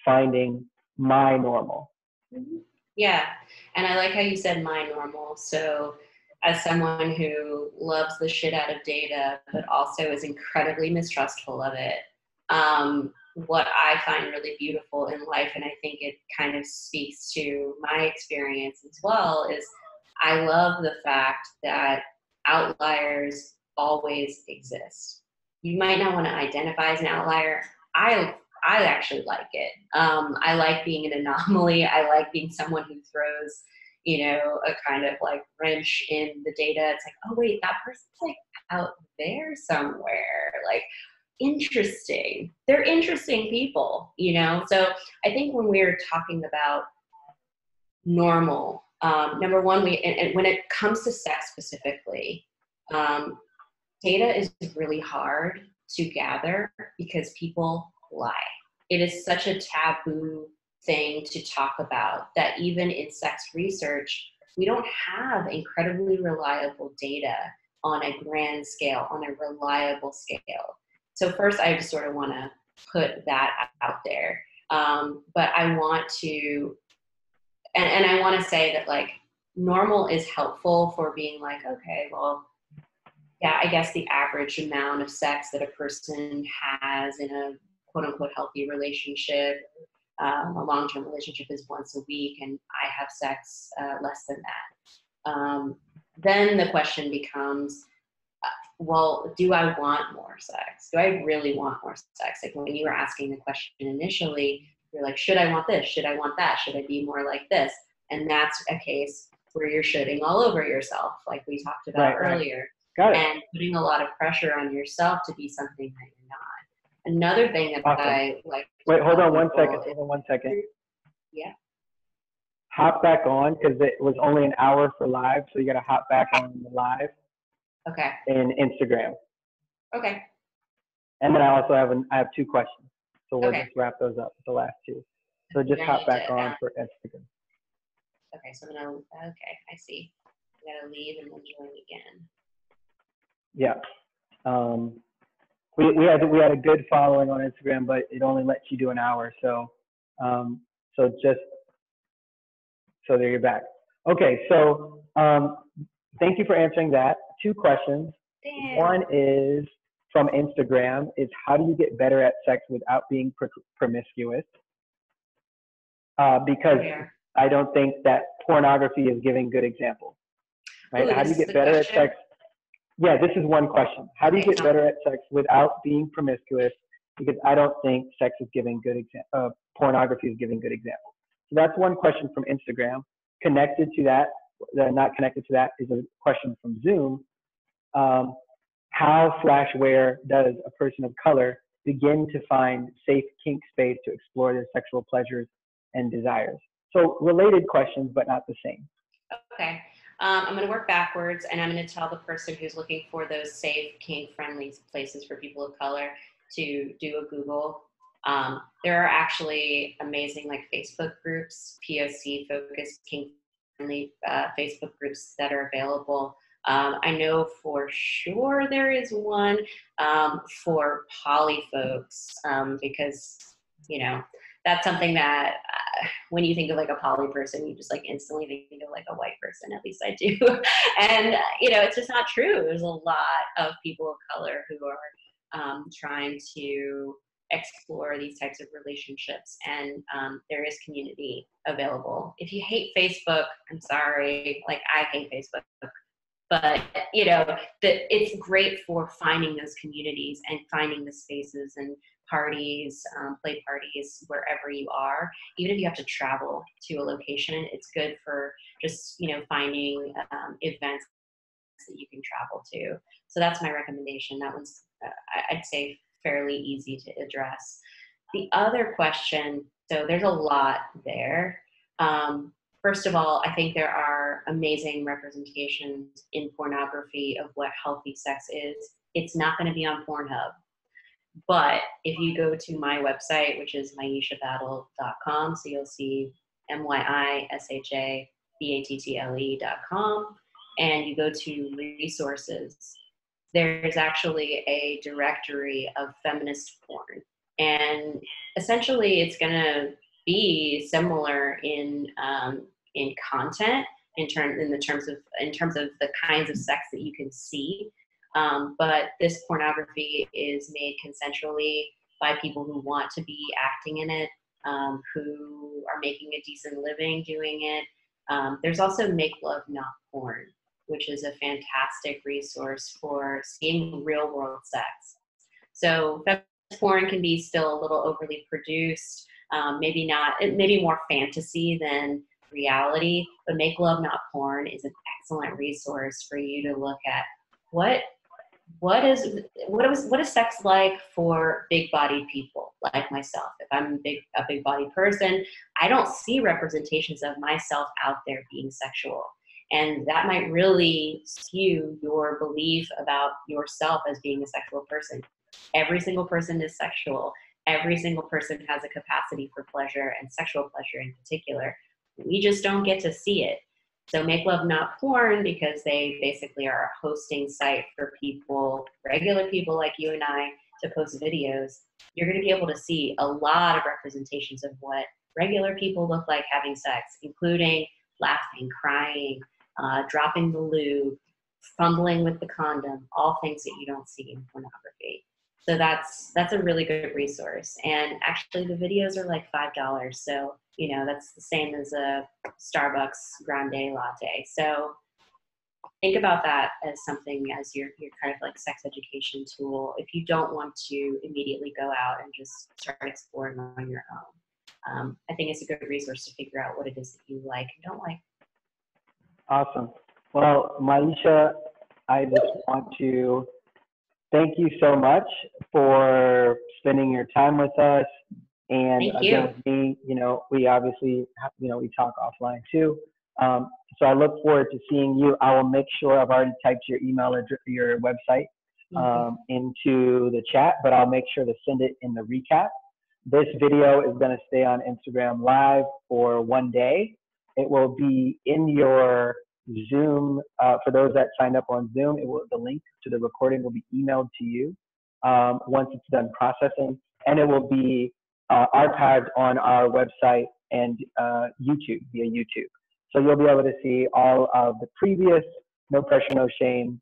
finding my normal?
Yeah, and I like how you said my normal. So as someone who loves the shit out of data, but also is incredibly mistrustful of it, what I find really beautiful in life, and I think it kind of speaks to my experience as well, is I love the fact that outliers always exist. You might not want to identify as an outlier. I actually like it. I like being an anomaly. I like being someone who throws, you know, a kind of like wrench in the data. It's like, oh wait, that person's like out there somewhere. Like, interesting. They're interesting people, you know? So I think when we're talking about normal, number one, and when it comes to sex specifically, data is really hard to gather because people lie. It is such a taboo thing to talk about that even in sex research, we don't have incredibly reliable data on a grand scale, on a reliable scale. So first, I just sort of want to put that out there. But I want to, and I want to say that like normal is helpful for being like, okay, well, yeah, I guess the average amount of sex that a person has in a quote unquote healthy relationship, a long-term relationship, is once a week, and I have sex less than that. Then the question becomes, well, do I want more sex? Do I really want more sex? Like when you were asking the question initially, you're like, should I want this? Should I want that? Should I be more like this? And that's a case where you're shitting all over yourself, like we talked about earlier.
Right. Got it.
And putting a lot of pressure on yourself to be something that you're not. Another thing that I like.
Wait, hold on 1 second. Hold on 1 second.
Yeah.
Hop back on because it was only an hour for live, so you got to hop back on the live.
Okay.
In Instagram.
Okay.
And then I also have 2 questions, so we'll just wrap those up. The last 2. So just hop back on for Instagram.
Okay, so okay, I see. I gotta leave and then join again.
Yeah. We had a good following on Instagram, but it only lets you do an hour. So so there you're back. Okay, so thank you for answering that. 2 questions.
Damn.
One is from Instagram, is how do you get better at sex without being promiscuous? Because I don't think that pornography is giving good examples. Right?
Ooh,
How do you get better at sex? Yeah, this is one question. How do you get better at sex without being promiscuous? Because I don't think sex is giving good pornography is giving good examples. So that's one question from Instagram. Connected to that, not connected to that, is a question from Zoom. How/where does a person of color begin to find safe kink space to explore their sexual pleasures and desires? So related questions, but not the same.
Okay. I'm going to work backwards, and I'm going to tell the person who's looking for those safe, kink-friendly places for people of color to do a Google. There are actually amazing like Facebook groups, POC-focused, kink-friendly Facebook groups that are available. I know for sure there is one for poly folks because, you know, that's something that when you think of like a poly person, you just like instantly think of like a white person, at least I do. And, you know, it's just not true. There's a lot of people of color who are trying to explore these types of relationships, and there is community available. If you hate Facebook, I'm sorry, like I hate Facebook. But, you know, it's great for finding those communities and finding the spaces and parties, play parties, wherever you are. Even if you have to travel to a location, it's good for just, you know, finding events that you can travel to. So that's my recommendation. That one's, I'd say, fairly easy to address. The other question, so there's a lot there. First of all, I think there are amazing representations in pornography of what healthy sex is. It's not going to be on Pornhub. But if you go to my website, which is myishabattle.com, so you'll see MYISHABATTLE.com, and you go to resources, there's actually a directory of feminist porn. And essentially it's going to be similar in content, in terms of the kinds of sex that you can see, but this pornography is made consensually by people who want to be acting in it, who are making a decent living doing it. There's also Make Love Not Porn, which is a fantastic resource for seeing real world sex. So feminist porn can be still a little overly produced, maybe more fantasy than reality, but Make Love Not Porn is an excellent resource for you to look at what is sex like for big-bodied people like myself. If I'm a big-bodied person, I don't see representations of myself out there being sexual, and that might really skew your belief about yourself as being a sexual person. Every single person is sexual. Every single person has a capacity for pleasure, and sexual pleasure in particular. We just don't get to see it. So Make Love Not Porn, because they basically are a hosting site for people, regular people like you and I, to post videos, you're going to be able to see a lot of representations of what regular people look like having sex, including laughing, crying, dropping the lube, fumbling with the condom, all things that you don't see in pornography. So that's a really good resource. And actually the videos are like $5. So, you know, that's the same as a Starbucks grande latte. So think about that as something as your kind of like sex education tool if you don't want to immediately go out and just start exploring on your own. I think it's a good resource to figure out what it is that you like and don't like.
Awesome. Well, Myisha, I just want to thank you so much for spending your time with us. And again, with me, you know, we obviously, you know, we talk offline too. So I look forward to seeing you. I will make sure I've already typed your email address, your website into the chat, but I'll make sure to send it in the recap. This video is going to stay on Instagram Live for one day. It will be in your Zoom. For those that signed up on Zoom, the link to the recording will be emailed to you once it's done processing, and it will be archived on our website and YouTube, via YouTube. So you'll be able to see all of the previous No Pressure, No Shame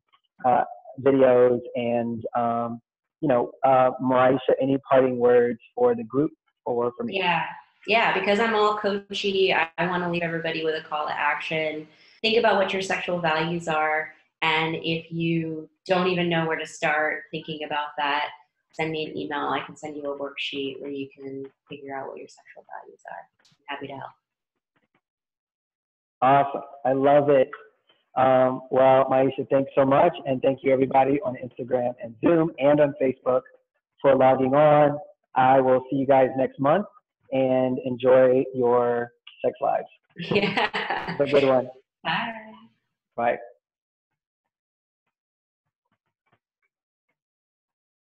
videos. And, Myisha, any parting words for the group or for me?
Yeah, because I'm all coachy, I want to leave everybody with a call to action. Think about what your sexual values are, and if you don't even know where to start thinking about that, send me an email. I can send you a worksheet where you can figure out what your sexual values are. I'm happy to help.
Awesome. I love it. Well, Myisha, thanks so much. And thank you, everybody, on Instagram and Zoom and on Facebook for logging on. I will see you guys next month, and enjoy your sex lives.
Yeah.
Have a good one.
Bye.
Bye.